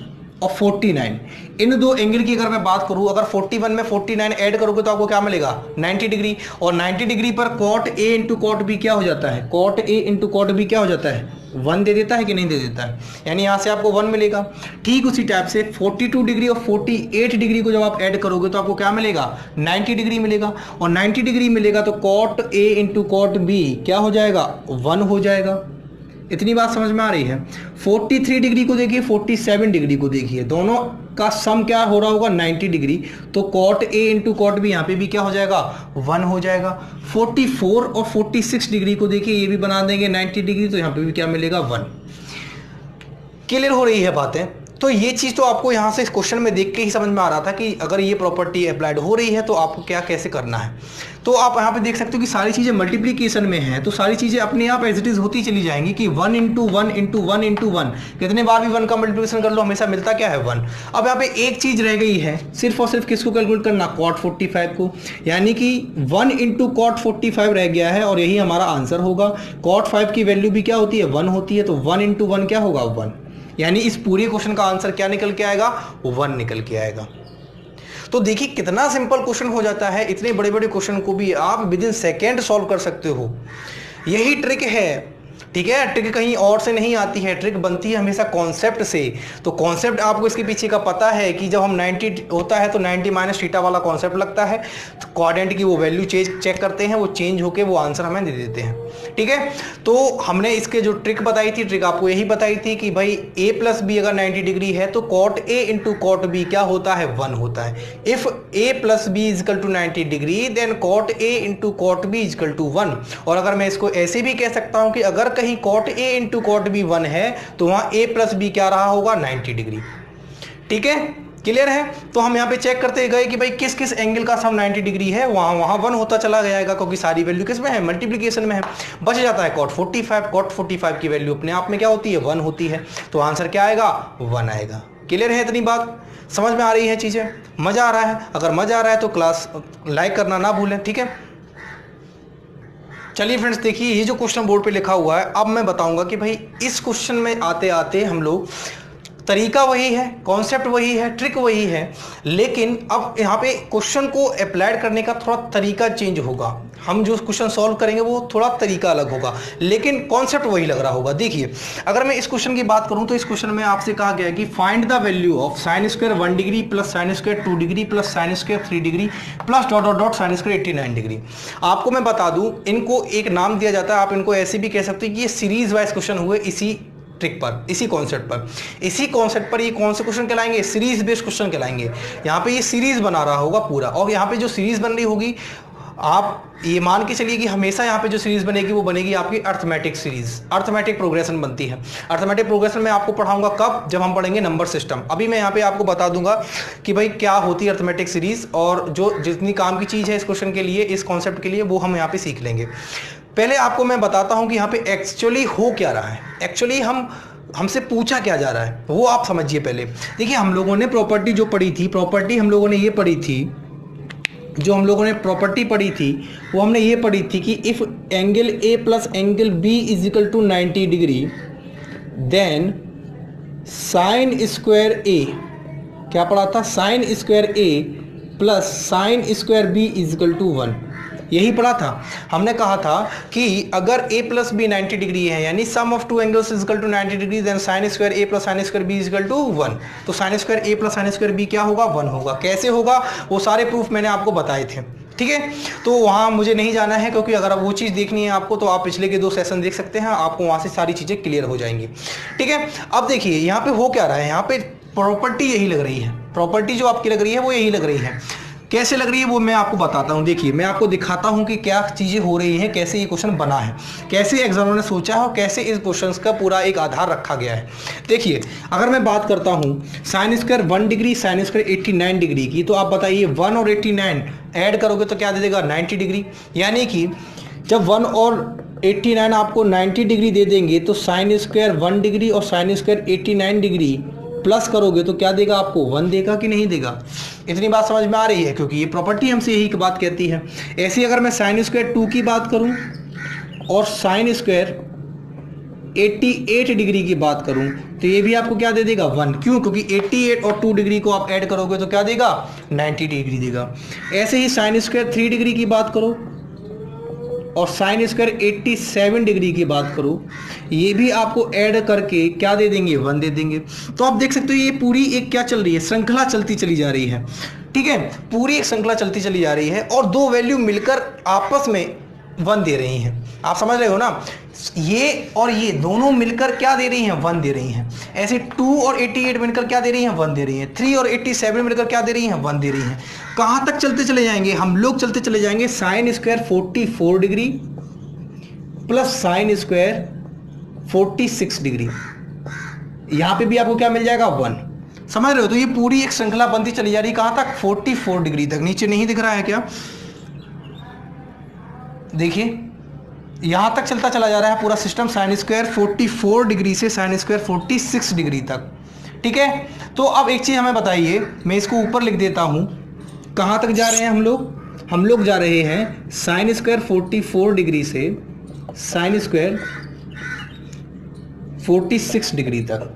और 49, इन दो एंगल की अगर मैं बात करूं, अगर 41 में 49 ऐड करोगे तो आपको क्या मिलेगा 90 डिग्री। और 90 डिग्री पर cot A into cot B क्या हो जाता है, cot A into cot B क्या हो जाता है 1 दे देता है कि नहीं दे देता है, यानी यहाँ से आपको 1 मिलेगा। ठीक उसी टाइप से 42 डिग्री और 48 डिग्री को जब आप ऐड करोगे तो आपको क्या मिलेगा 90 डिग्री मिलेगा। और 90 डिग्री मिलेगा तो cot A into cot B क्या हो जाएगा 1 हो जाएगा। इतनी बात समझ में आ रही है। 43 डिग्री को देखिए, 47 डिग्री को देखिए, दोनों का सम क्या हो रहा होगा 90 डिग्री, तो cot A into cot B यहाँ पे भी क्या हो जाएगा 1 हो जाएगा। 44 और 46 डिग्री को देखिए, ये भी बना देंगे 90 डिग्री, तो यहाँ पे भी क्या मिलेगा 1। क्लियर हो रही है बातें। तो ये चीज़ तो आपको यहाँ से इस क्वेश्चन में देख के ही समझ में आ रहा था कि अगर ये प्रॉपर्टी अप्लाइड हो रही है तो आपको क्या कैसे करना है। तो आप यहाँ पे देख सकते हो कि सारी चीज़ें मल्टीप्लीकेशन में हैं, तो सारी चीज़ें अपने आप एज इट इज़ होती चली जाएंगी कि 1 × 1 × 1 × 1, कितने बार भी 1 का मल्टीप्लिकेशन कर लो हमेशा मिलता क्या है 1। अब यहाँ पे एक चीज़ रह गई है सिर्फ और सिर्फ किसको कैलकुलेट करना, cot 45 को, यानी कि 1 × cot 45 रह गया है और यही हमारा आंसर होगा। cot 5 की वैल्यू भी क्या होती है 1 होती है, तो 1 × 1 क्या होगा 1, यानी इस पूरे क्वेश्चन का आंसर क्या निकल के आएगा 1 निकल के आएगा। तो देखिए कितना सिंपल क्वेश्चन हो जाता है, इतने बड़े बड़े क्वेश्चन को भी आप विद इन सेकेंड सॉल्व कर सकते हो। यही ट्रिक है, ठीक है, ट्रिक कहीं और से नहीं आती है, ट्रिक बनती है हमेशा कॉन्सेप्ट से। तो कॉन्सेप्ट आपको इसके पीछे का पता है कि जब हम 90 होता है तो 90 माइनस थीटा वाला कॉन्सेप्ट लगता है, तो कोऑर्डिनेट की वो वैल्यू चेक करते हैं, वो चेंज होके वो आंसर हमें दे देते हैं। ठीक है, तो हमने इसके जो ट्रिक बताई थी, ट्रिक आपको यही बताई थी कि भाई a + b अगर 90 डिग्री है तो cot a × cot b क्या होता है 1 होता है। If a + b = 90 degree then cot a × cot b = 1। और अगर मैं इसको ऐसे भी कह सकता हूं कि अगर कहीं cot a × cot b 1 है तो वहां a + b क्या रहा होगा 90 डिग्री। ठीक है, क्लियर है। तो हम यहाँ पे चेक करते गए कि भाई किस किस एंगल का सम 90 डिग्री है, वहां 1 होता चला जाएगा क्योंकि सारी वैल्यू किस में है मल्टीप्लिकेशन में है। बच जाता है cot 45, cot 45 की वैल्यू अपने आप में क्या होती है 1 होती है, तो आंसर क्या आएगा 1 आएगा। क्लियर है, इतनी बात समझ में आ रही है, चीजें मजा आ रहा है। अगर मजा आ रहा है तो क्लास लाइक करना ना भूलें। ठीक है, चलिए फ्रेंड्स देखिए ये जो क्वेश्चन बोर्ड पे लिखा हुआ है, अब मैं बताऊंगा कि भाई इस क्वेश्चन में आते आते हम लोग तरीका वही है, कॉन्सेप्ट वही है, ट्रिक वही है, लेकिन अब यहाँ पे क्वेश्चन को अप्लाइड करने का थोड़ा तरीका चेंज होगा। हम जो क्वेश्चन सॉल्व करेंगे वो थोड़ा तरीका अलग होगा, लेकिन कॉन्सेप्ट वही लग रहा होगा। देखिए अगर मैं इस क्वेश्चन की बात करूं तो इस क्वेश्चन में आपसे कहा गया है कि find the value of sin² 1 degree plus sin² 2 degree plus sin² 3 degree plus ... sin² 89 degree. आपको मैं बता दूं इनको एक नाम दिया जाता है, आप इनको ऐसे भी कह सकते हैं कि ये सीरीज वाइज क्वेश्चन हुए इसी ट्रिक पर, इसी कॉन्सेप्ट पर ये कौन से क्वेश्चन कहलाएंगे सीरीज बेस्ड क्वेश्चन कहलाएंगे। यहाँ पे ये सीरीज बना रहा होगा पूरा, और यहाँ पे जो सीरीज बन रही होगी आप ये मान के चलिए कि हमेशा यहाँ पे जो सीरीज बनेगी वो बनेगी आपकी अर्थमेटिक सीरीज, अर्थमेटिक प्रोग्रेशन बनती है। अर्थमेटिक प्रोग्रेशन में आपको पढ़ाऊंगा कब, जब हम पढ़ेंगे नंबर सिस्टम। अभी मैं यहाँ पे आपको बता दूंगा कि भाई क्या होती है अर्थमेटिक सीरीज, और जो जितनी काम की चीज़ है इस क्वेश्चन के लिए, इस कॉन्सेप्ट के लिए, वो हम यहाँ पे सीख लेंगे। पहले आपको मैं बताता हूँ कि यहाँ पे एक्चुअली हो क्या रहा है, एक्चुअली हमसे पूछा क्या जा रहा है वो आप समझिए। पहले देखिए हम लोगों ने प्रॉपर्टी जो पढ़ी थी, प्रॉपर्टी हम लोगों ने ये पढ़ी थी, जो हम लोगों ने प्रॉपर्टी पढ़ी थी वो हमने ये पढ़ी थी कि if angle a + angle b = 90 degree then sin² a, क्या पढ़ा था sin² a plus sin² b = 1, यही पढ़ा था। हमने कहा था कि अगर a + b 90 डिग्री है यानी sum of two angles = 90 degree then sin² a plus sin² b = 1, तो sin² a plus sin² b क्या होगा 1 होगा। कैसे होगा वो सारे प्रूफ मैंने आपको बताए थे। ठीक है, तो वहाँ मुझे नहीं जाना है, क्योंकि अगर वो चीज़ देखनी है आपको तो आप पिछले के 2 सेशन देख सकते हैं, आपको वहाँ से सारी चीज़ें क्लियर हो जाएंगी। ठीक है, अब देखिए यहाँ पे हो क्या रहा है, यहाँ पे प्रॉपर्टी यही लग रही है, प्रॉपर्टी जो आपकी लग रही है वो यही लग रही है। कैसे लग रही है वो मैं आपको बताता हूँ। देखिए मैं आपको दिखाता हूँ कि क्या चीज़ें हो रही हैं, कैसे ये क्वेश्चन बना है, कैसे एग्जामिनर ने सोचा है और कैसे इस क्वेश्चन का पूरा एक आधार रखा गया है। देखिए अगर मैं बात करता हूँ sin² 1 डिग्री sin² 89 डिग्री की, तो आप बताइए 1 और 89 ऐड करोगे तो क्या दे देगा 90 डिग्री, यानी कि जब 1 और 89 आपको 90 डिग्री दे देंगे तो sin² 1 डिग्री और sin² 89 डिग्री प्लस करोगे तो क्या देगा आपको 1 देगा कि नहीं देगा। इतनी बात समझ में आ रही है, क्योंकि ये प्रॉपर्टी हमसे यही बात कहती है। ऐसे अगर मैं sin² 2 की बात करूं और sin² 88 डिग्री की बात करूं तो ये भी आपको क्या दे देगा 1, क्यों, क्योंकि 88 और 2 डिग्री को आप ऐड करोगे तो क्या देगा 90 डिग्री देगा। ऐसे ही sin² 3 डिग्री की बात करो और sin² 87 डिग्री की बात करो, ये भी आपको ऐड करके क्या दे देंगे 1 दे देंगे। तो आप देख सकते हो ये पूरी एक क्या चल रही है, श्रृंखला चलती चली जा रही है। ठीक है, पूरी एक श्रृंखला चलती चली जा रही है और 2 वैल्यू मिलकर आपस में 1 दे रही हैं। आप समझ रहे हो ना, ये और ये दोनों मिलकर क्या दे रही हैं 1 दे रही हैं। ऐसे 2 और 88 मिलकर क्या दे रही हैं 1 दे रही हैं। 3 और 87 मिलकर क्या दे रही हैं 1 दे रही हैं। कहाँ तक चलते चले जाएंगे हम लोग, चलते चले जाएंगे sin² 44 degree plus sin² 46 degree, यहाँ पे भी आपको क्या मिल जाएगा 1। समझ रहे हो? तो ये पूरी एक श्रृंखला बनती चली जा रही, कहाँ तक? 44 डिग्री तक। नीचे नहीं दिख रहा है क्या? देखिए यहां तक चलता चला जा रहा है पूरा सिस्टम, साइन स्क्वायर 44 डिग्री से साइन स्क्वायर 46 डिग्री तक। ठीक है, तो अब एक चीज हमें बताइए, मैं इसको ऊपर लिख देता हूं, कहां तक जा रहे हैं हम लोग? हम लोग जा रहे हैं साइन स्क्वायर 44 डिग्री से साइन स्क्वायर 46 डिग्री तक।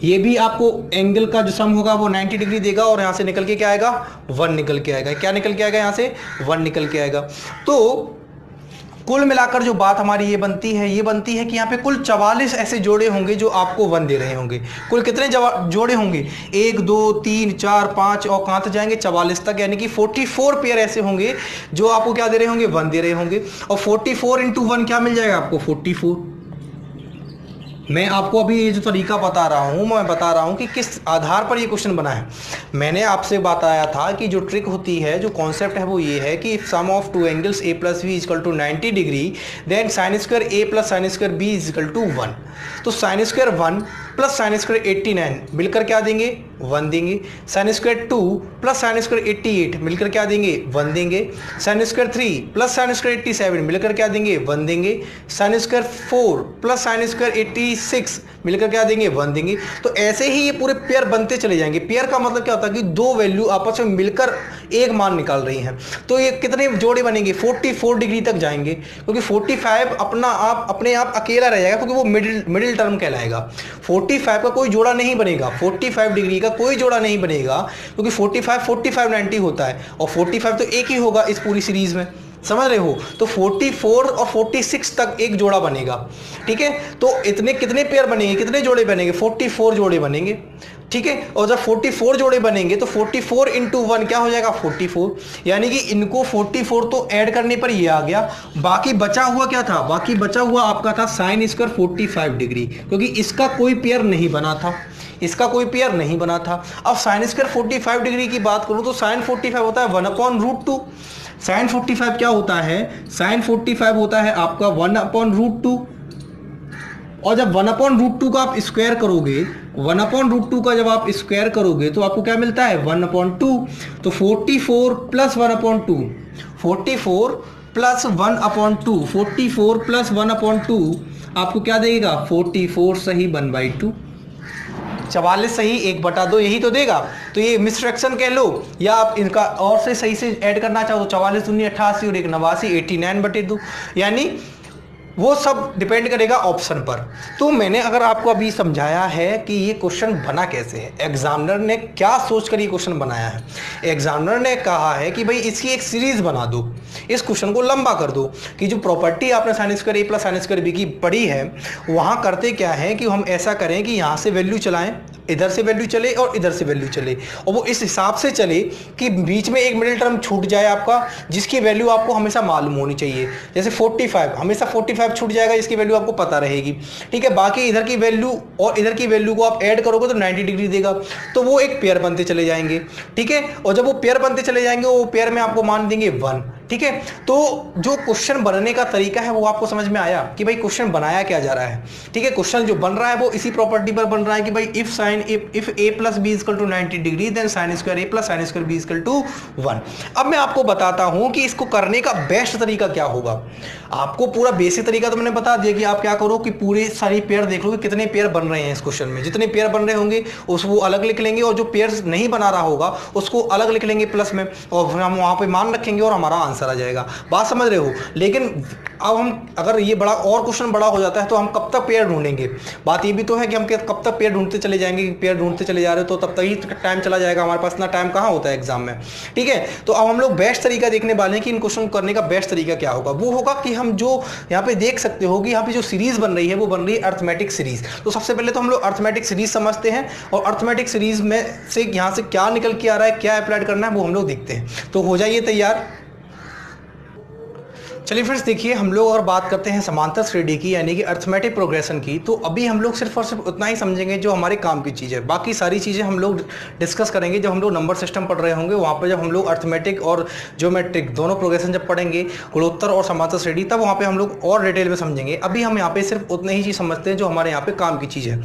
ये भी आपको एंगल का जो सम होगा वो 90 डिग्री देगा, और यहां से निकल के क्या आएगा? 1 निकल के आएगा। क्या निकल के आएगा? यहां से 1 निकल के आएगा। तो कुल मिलाकर जो बात हमारी ये बनती है कि यहाँ पे कुल 44 ऐसे जोड़े होंगे जो आपको 1 दे रहे होंगे। कुल कितने जोड़े होंगे? 1 2 3 4 5 और कहाँ तक जाएंगे? 44 तक, यानी कि 44 पेयर ऐसे होंगे जो आपको क्या दे रहे होंगे? 1 दे रहे होंगे। और 44 इंटू 1 क्या मिल जाएगा आपको? 44। मैं आपको अभी ये जो तरीका बता रहा हूँ, मैं बता रहा हूँ कि किस आधार पर ये क्वेश्चन बना है। मैंने आपसे बताया था कि जो ट्रिक होती है, जो कॉन्सेप्ट है वो ये है कि if sum of two angles a plus B is equal to 90 degree then sine square a plus sine square b is equal to 1। तो sine square 1 plus sine square 89 मिलकर क्या देंगे? 1 देंगे। Sine square 2 plus sine square 88 मिलकर क्या देंगे? 1 देंगे। Sine square 3 plus sine square 87 मिलकर क्या देंगे? 1 देंगे। Sine square 4 plus sine square 86 मिलकर क्या देंगे? 1 देंगे। तो ऐसे ही ये पूरे पेयर बनते चले जाएंगे। पेयर का मतलब क्या होता है कि दो वैल्यू आपस में मिलकर एक मान निकाल रही हैं। तो ये कितने जोड़े बनेंगे? 44 डिग्री तक जाएंगे, क्योंकि 45 अपने आप अकेला रह जाएगा, क्योंकि वो मिडिल टर्म कहलाएगा। 45 का कोई जोड़ा नहीं बनेगा, 45 डिग्री का कोई जोड़ा नहीं बनेगा, क्योंकि 45 90 होता है, और 45 तो एक ही होगा इस पूरी सीरीज में। समझ रहे हो? तो 44 और 46 तक एक जोड़ा बनेगा। ठीक है, तो इतने कितने पेयर बनेंगे? कितने जोड़े बनेंगे? 44 जोड़े बनेंगे। ठीक है, और जब 44 जोड़े बनेंगे तो 44 इंटू 1 क्या हो जाएगा? 44। यानी कि इनको 44 तो ऐड करने पर ये आ गया। बाकी बचा हुआ क्या था? बाकी बचा हुआ आपका था साइन स्क्वायर 45 डिग्री, क्योंकि इसका कोई पेयर नहीं बना था, इसका कोई पेयर नहीं बना था। अब साइन स्क्वायर 45 डिग्री की बात करूं तो साइन 45 होता है 1/√2। साइन 45 क्या होता है? साइन 45 होता है आपका 1/√2, और जब 1/√2 का आप स्क्वायर करोगे, 1/√2 का जब आप स्क्वायर करोगे तो आपको क्या मिलता है? 1/2। तो 44 प्लस 1/2, 44 प्लस 1/2, 44 प्लस 1/2 आपको क्या देगा? 44 सही 1/2, 44 सही 1/2 यही तो देगा। तो ये मिसफ्रैक्शन कह लो, या आप इनका और से सही से ऐड करना चाहो तो 44 दूनी 88 और 1 89, 89/2, यानी वो सब डिपेंड करेगा ऑप्शन पर। तो मैंने अगर आपको अभी समझाया है कि ये क्वेश्चन बना कैसे है, एग्जामिनर ने क्या सोचकर ये क्वेश्चन बनाया है। एग्जामिनर ने कहा है कि भाई इसकी एक सीरीज बना दो, इस क्वेश्चन को लंबा कर दो, कि जो प्रॉपर्टी आपने sign square a plus sine square b की पढ़ी है, वहाँ करते क्या है कि हम ऐसा करें कि यहाँ से वैल्यू चलाएं, इधर से वैल्यू चले और इधर से वैल्यू चले, और वो इस हिसाब से चले कि बीच में एक मिडिल टर्म छूट जाए आपका, जिसकी वैल्यू आपको हमेशा मालूम होनी चाहिए। जैसे 45 हमेशा 45 छूट जाएगा, इसकी वैल्यू आपको पता रहेगी। ठीक है, बाकी इधर की वैल्यू और इधर की वैल्यू को आप ऐड करोगे तो 90 डिग्री देगा, तो वो एक पेयर बनते चले जाएंगे। ठीक है, और जब वो पेयर बनते चले जाएंगे वो पेयर में आपको मान देंगे 1। ठीक है, तो जो क्वेश्चन बनने का तरीका है वो आपको समझ में आया कि भाई क्वेश्चन बनाया क्या जा रहा है। ठीक है, क्वेश्चन जो बन रहा है वो इसी प्रॉपर्टी पर बन रहा है कि भाई if a plus B is equal to 90 degree then sine square a plus sine square b is equal to 1। अब मैं आपको बताता हूं कि इसको करने का बेस्ट तरीका क्या होगा। आपको पूरा बेसिक तरीका तो मैंने बता दिया कि आप क्या करो कि पूरे सारी पेयर देख लो कि कितने पेयर बन रहे हैं इस क्वेश्चन में। जितने पेयर बन रहे होंगे उसको अलग लिख लेंगे, और जो पेयर नहीं बना रहा होगा उसको अलग लिख लेंगे प्लस में, और हम वहां पे मान रखेंगे और हमारा आंसर आ जाएगा। बात समझ रहे हो? लेकिन अब हम अगर ये बड़ा और क्वेश्चन बड़ा हो जाता है तो हम कब तक पेयर ढूंढेंगे। बात ये भी तो है कि हम कब तक पेयर ढूंढते चले जाएंगे, पेयर ढूंढते चले जा रहे हो तो तब तक ही टाइम चला जाएगा, हमारे पास इतना टाइम कहाँ होता है एग्जाम में। ठीक है, तो अब हम लोग बेस्ट तरीका देखने वाले हैं कि इन क्वेश्चन करने का बेस्ट तरीका क्या होगा। वो होगा कि हम जो यहाँ पे देख सकते हो कि यहाँ पे जो सीरीज बन रही है वो बन रही है अर्थमेटिक सीरीज। तो सबसे पहले तो हम लोग अर्थमेटिक सीरीज समझते हैं, और अर्थमेटिक सीरीज में से यहाँ से क्या निकल के आ रहा है, क्या अप्लाई करना है वो हम लोग देखते हैं। तो हो जाइए तैयार। चलिए फ्रेंड्स देखिए, हम लोग अगर बात करते हैं समांतर श्रेणी की यानी कि अर्थमेटिक प्रोग्रेशन की, तो अभी हम लोग सिर्फ और सिर्फ उतना ही समझेंगे जो हमारे काम की चीज़ है। बाकी सारी चीज़ें हम लोग डिस्कस करेंगे जब हम लोग नंबर सिस्टम पढ़ रहे होंगे, वहाँ पर जब हम लोग अर्थमेटिक और ज्योमेट्रिक दोनों प्रोग्रेशन जब पढ़ेंगे, गुणोत्तर और समांतर श्रेणी, तब वहाँ पर हम लोग और डिटेल में समझेंगे। अभी हम यहाँ पे सिर्फ उतनी ही चीज़ समझते हैं जो हमारे यहाँ पे काम की चीज़ है।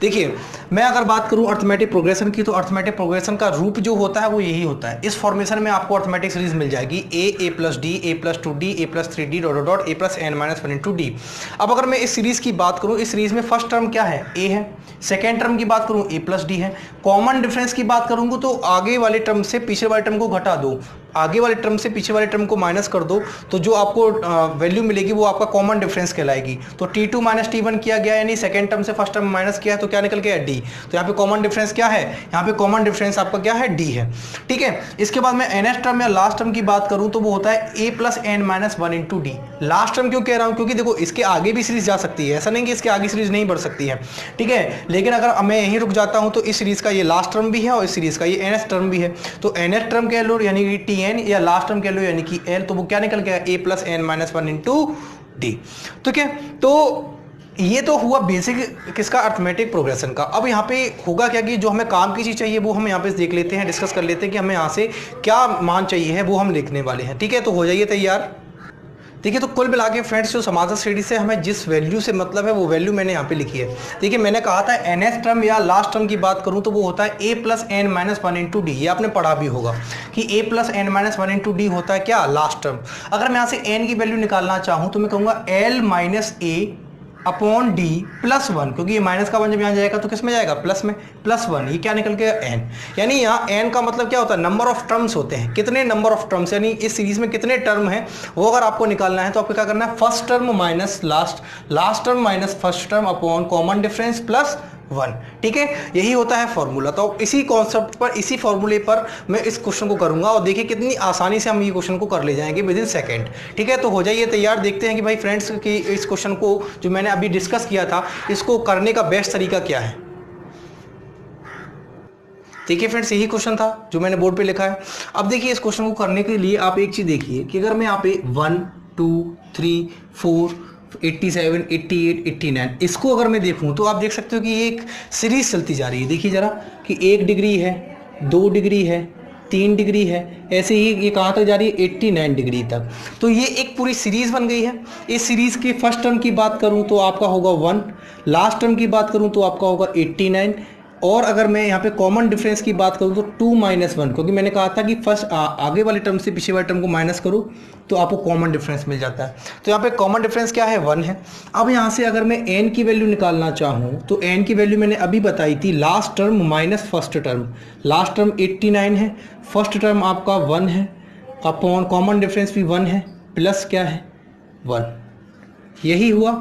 देखिए, मैं अगर बात करूँ अर्थमेटिक प्रोग्रेशन की, तो अर्थमेटिक प्रोग्रेशन का रूप जो होता है वो यही होता है। इस फॉर्मेशन में आपको अर्थमेटिक सीरीज मिल जाएगी a plus D, a plus 2d, a plus 3d dot dot a plus n minus 1 into D. अब अगर मैं इस सीरीज की बात करूं, इस सीरीज में फर्स्ट टर्म क्या है? a है। सेकेंड टर्म की बात करूं a प्लस डी है। कॉमन डिफरेंस की बात करूंगा तो आगे वाले टर्म से पिछले वाले टर्म को घटा दो, आगे वाले टर्म से पीछे वाले टर्म को माइनस कर दो, तो जो आपको वैल्यू मिलेगी वो आपका कॉमन डिफरेंस कहलाएगी। तो t2 माइनस t1 किया गया, यानी सेकेंड टर्म से फर्स्ट टर्म माइनस किया है, तो क्या निकल गया? d। तो यहाँ पे कॉमन डिफरेंस क्या है? यहाँ पे कॉमन डिफरेंस आपका क्या है? d है। ठीक है, इसके बाद मैं nth टर्म या लास्ट टर्म की बात करूँ तो वो होता है a plus n minus 1 into D. Last term क्यों कह रहा हूँ? क्योंकि देखो इसके आगे भी सीरीज जा सकती है, ऐसा नहीं कि इसके आगे सीरीज नहीं बढ़ सकती है। ठीक है, लेकिन अगर मैं यहीं रुक जाता हूँ तो इस सीरीज का ये लास्ट टर्म भी है और इस सीरीज का ये nth टर्म भी है। तो nth टर्म कह लो यानी कि tn, या लास्ट टर्म कह लो यानी कि l, तो वो क्या निकल गया? a plus n minus 1 into D. ठीक है, तो ये तो हुआ बेसिक किसका? अर्थमेटिक प्रोग्रेशन का। अब यहाँ पे होगा क्या कि जो हमें काम की चीज़ चाहिए वो हम यहाँ पे देख लेते हैं, डिस्कस कर लेते हैं कि हमें यहाँ से क्या मान चाहिए है, वो हम लिखने वाले हैं। ठीक है, तो हो जाइए तैयार। देखिए, तो कुल मिला के फ्रेंड्स जो समांतर श्रेणी से हमें जिस वैल्यू से मतलब है वो वैल्यू मैंने यहाँ पे लिखी है। देखिए, मैंने कहा था nth टर्म या लास्ट टर्म की बात करूँ तो वो होता है a plus n minus 1 into D. ये आपने पढ़ा भी होगा कि a plus n minus 1 into D होता है क्या? Last term. अगर मैं यहाँ से n की वैल्यू निकालना चाहूँ तो मैं कहूँगा l minus a upon D plus 1, क्योंकि ये माइनस का 1 जब यहाँ जाएगा तो किस में जाएगा? प्लस में। प्लस 1, ये क्या निकल गया? n। यानी यहाँ n का मतलब क्या होता है? नंबर ऑफ टर्म्स होते हैं। कितने नंबर ऑफ टर्म्स, यानी इस सीरीज में कितने टर्म हैं वो अगर आपको निकालना है तो आपको क्या करना है? First term minus last term minus first term upon common difference plus 1। ठीक है, यही होता है फॉर्मूला। तो इसी कॉन्सेप्ट पर, इसी फॉर्मूले पर मैं इस क्वेश्चन को करूंगा और देखिए कितनी आसानी से हम ये क्वेश्चन को कर ले जाएंगे विद इन सेकेंड। ठीक है, तो हो जाइए तैयार। देखते हैं कि भाई फ्रेंड्स कि इस क्वेश्चन को जो मैंने अभी डिस्कस किया था इसको करने का बेस्ट तरीका क्या है। देखिए फ्रेंड्स, यही क्वेश्चन था जो मैंने बोर्ड पे लिखा है। अब देखिए, इस क्वेश्चन को करने के लिए आप एक चीज़ देखिए कि अगर मैं यहाँ पे 1 2 3 4 87 88 89 इसको अगर मैं देखूं तो आप देख सकते हो कि ये एक सीरीज चलती जा रही है। देखिए जरा कि 1 डिग्री है, 2 डिग्री है, 3 डिग्री है, ऐसे ही ये कहाँ तक जा रही है? 89 डिग्री तक। तो ये एक पूरी सीरीज बन गई है। इस सीरीज के फर्स्ट टर्म की बात करूं तो आपका होगा 1, लास्ट टर्म की बात करूं तो आपका होगा 89, और अगर मैं यहाँ पे कॉमन डिफरेंस की बात करूँ तो 2 माइनस 1, क्योंकि मैंने कहा था कि फर्स्ट आगे वाले टर्म से पीछे वाले टर्म को माइनस करो तो आपको कॉमन डिफरेंस मिल जाता है। तो यहाँ पे कॉमन डिफरेंस क्या है? 1 है। अब यहाँ से अगर मैं n की वैल्यू निकालना चाहूँ तो n की वैल्यू मैंने अभी बताई थी, last term minus first term. Last term 89 है, फर्स्ट टर्म आपका 1 है, अपॉन कॉमन डिफरेंस भी 1 है, प्लस क्या है? 1। यही हुआ।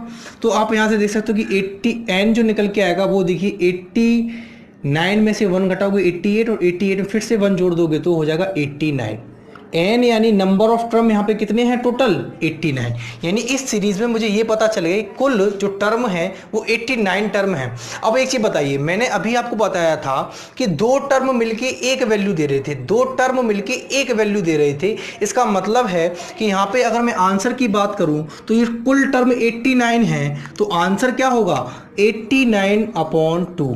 तो आप यहाँ से देख सकते हो कि 80 n जो निकल के आएगा वो देखिए 89 में से 1 घटाओगे 88, और 88 में फिर से 1 जोड़ दोगे तो हो जाएगा 89। n यानी नंबर ऑफ टर्म यहाँ पे कितने हैं टोटल? 89। यानी इस सीरीज में मुझे ये पता चल गया कुल जो टर्म है वो 89 टर्म है। अब एक चीज़ बताइए, मैंने अभी आपको बताया था कि 2 टर्म मिलके एक वैल्यू दे रहे थे, 2 टर्म मिलके एक वैल्यू दे रहे थे। इसका मतलब है कि यहाँ पे अगर मैं आंसर की बात करूँ तो ये कुल टर्म 89 है, तो आंसर क्या होगा? 89 अपॉन 2।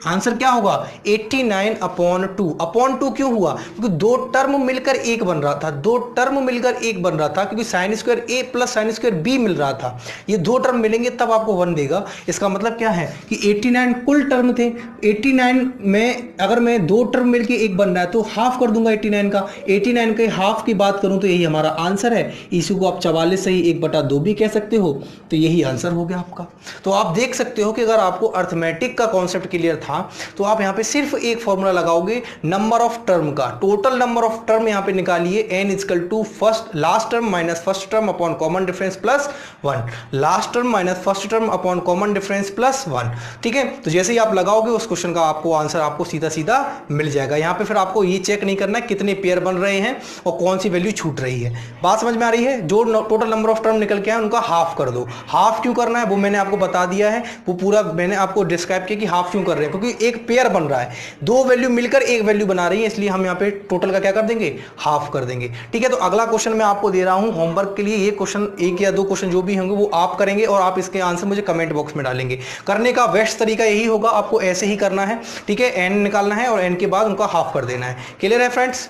आंसर क्या होगा? 89 अपॉन 2। अपॉन 2 क्यों हुआ? क्योंकि 2 टर्म मिलकर एक बन रहा था, 2 टर्म मिलकर एक बन रहा था, क्योंकि sign square A plus sine square B मिल रहा था। ये 2 टर्म मिलेंगे तब आपको 1 देगा। इसका मतलब क्या है कि 89 कुल टर्म थे। 89 में अगर मैं 2 टर्म मिलकर एक बन रहा है तो हाफ कर दूंगा 89 का। 89 के हाफ की बात करूं तो यही हमारा आंसर है। इसी को आप 44 से ही 1/2 भी कह सकते हो, तो यही आंसर हो गया आपका। तो आप देख सकते हो कि अगर आपको अर्थमेटिक का कॉन्सेप्ट क्लियर था तो आप यहाँ पे सिर्फ एक फॉर्मूला लगाओगे नंबर ऑफ टर्म का। टोटल नंबर ऑफ टर्म यहाँ पे निकालिए, n equal to first last term minus first term upon common difference plus 1, last term minus first term upon common difference plus 1। ठीक है, तो जैसे ही आप लगाओगे उस क्वेश्चन का आपको आंसर आपको सीधा सीधा मिल जाएगा। यहाँ पे फिर आपको ये चेक नहीं करना है कितने पेयर बन रहे हैं और कौन सी वैल्यू छूट रही है। बात समझ में आ रही है? जो टोटल नंबर ऑफ टर्म निकल के आए उनका हाफ कर दो। हाफ क्यों करना है वो मैंने आपको बता दिया है, वो पूरा मैंने आपको डिस्क्राइब किया कि हाफ क्यों कर रहे हैं, क्योंकि एक पेयर बन रहा है, दो वैल्यू मिलकर एक वैल्यू बना रही है, इसलिए हम यहाँ पे टोटल का क्या कर देंगे, हाफ कर देंगे। ठीक है, तो अगला क्वेश्चन मैं आपको दे रहा हूं होमवर्क के लिए। ये क्वेश्चन, एक या दो क्वेश्चन जो भी होंगे वो आप करेंगे और आप इसके आंसर मुझे कमेंट बॉक्स में डालेंगे। करने का बेस्ट तरीका यही होगा, आपको ऐसे ही करना है। ठीक है, एन निकालना है और एन के बाद उनका हाफ कर देना है। क्लियर है फ्रेंड्स?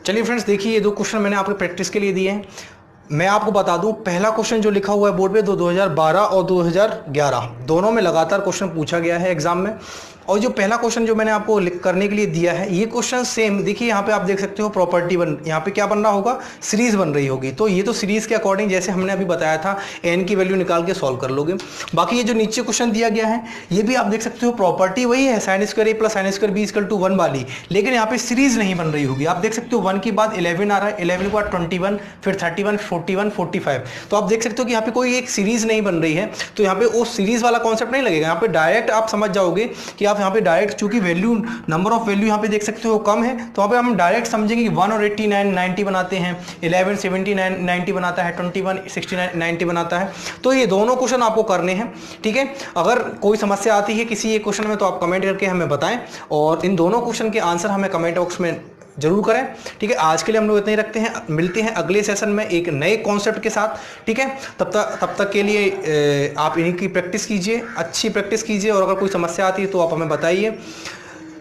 चलिए फ्रेंड्स, देखिए ये दो क्वेश्चन मैंने आपको प्रैक्टिस के लिए दिए हैं। मैं आपको बता दूं, पहला क्वेश्चन जो लिखा हुआ है बोर्ड पे 2012 और 2011 दोनों में लगातार क्वेश्चन पूछा गया है एग्जाम में। और जो पहला क्वेश्चन जो मैंने आपको करने के लिए दिया है, ये क्वेश्चन सेम, देखिए यहाँ पे आप देख सकते हो प्रॉपर्टी यहाँ पे क्या बन रहा होगा, सीरीज बन रही होगी। तो ये तो सीरीज के अकॉर्डिंग जैसे हमने अभी बताया था एन की वैल्यू निकाल के सॉल्व कर लोगे। बाकी ये जो नीचे क्वेश्चन दिया गया है ये भी आप देख सकते हो, प्रॉपर्टी वही है sine square A plus sine square B equal to 1 वाली, लेकिन यहाँ पे सीरीज नहीं बन रही होगी। आप देख सकते हो 1 के बाद 11 आ रहा है, 11 के बाद 21, फिर 31, 41, 45। तो आप देख सकते हो कि यहाँ पे कोई एक सीरीज नहीं बन रही है, तो यहाँ पे वो सीरीज वाला कॉन्सेप्ट नहीं लगेगा। यहाँ पे डायरेक्ट आप समझ जाओगे कि आप यहाँ पे डायरेक्ट, चूंकि वैल्यू नंबर ऑफ वैल्यू यहाँ पे देख सकते हो कम है, तो यहाँ पे हम डायरेक्ट समझेंगे कि 1 और 89 90 बनाते हैं, 11 79 90 बनाता है, 21 69 90 बनाता है। तो ये दोनों क्वेश्चन आपको करने हैं। ठीक है, अगर कोई समस्या आती है किसी एक क्वेश्चन में तो आप कमेंट करके हमें बताएं और इन दोनों क्वेश्चन के आंसर हमें कमेंट बॉक्स में जरूर करें। ठीक है, आज के लिए हम लोग इतना ही रखते हैं, मिलते हैं अगले सेशन में एक नए कॉन्सेप्ट के साथ। ठीक है, तब तक के लिए आप इन्हीं की प्रैक्टिस कीजिए, अच्छी प्रैक्टिस कीजिए और अगर कोई समस्या आती है तो आप हमें बताइए।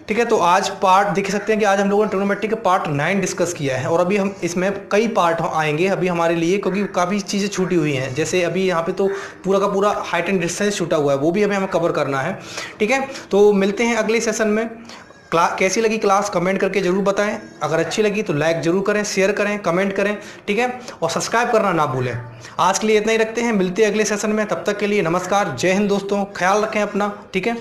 ठीक है, तो आज पार्ट देख सकते हैं कि आज हम लोगों ने ट्रिग्नोमेट्री के पार्ट 9 डिस्कस किया है और अभी हम इसमें कई पार्ट आएंगे अभी हमारे लिए, क्योंकि काफ़ी चीज़ें छूटी हुई हैं। जैसे अभी यहाँ पे तो पूरा का पूरा हाइट एंड डिस्टेंस छूटा हुआ है, वो भी हमें कवर करना है। ठीक है, तो मिलते हैं अगले सेशन में। कैसी लगी क्लास कमेंट करके जरूर बताएं। अगर अच्छी लगी तो लाइक जरूर करें, शेयर करें, कमेंट करें। ठीक है, और सब्सक्राइब करना ना भूलें। आज के लिए इतना ही रखते हैं, मिलते हैं अगले सेशन में। तब तक के लिए नमस्कार, जय हिंद दोस्तों, ख्याल रखें अपना। ठीक है।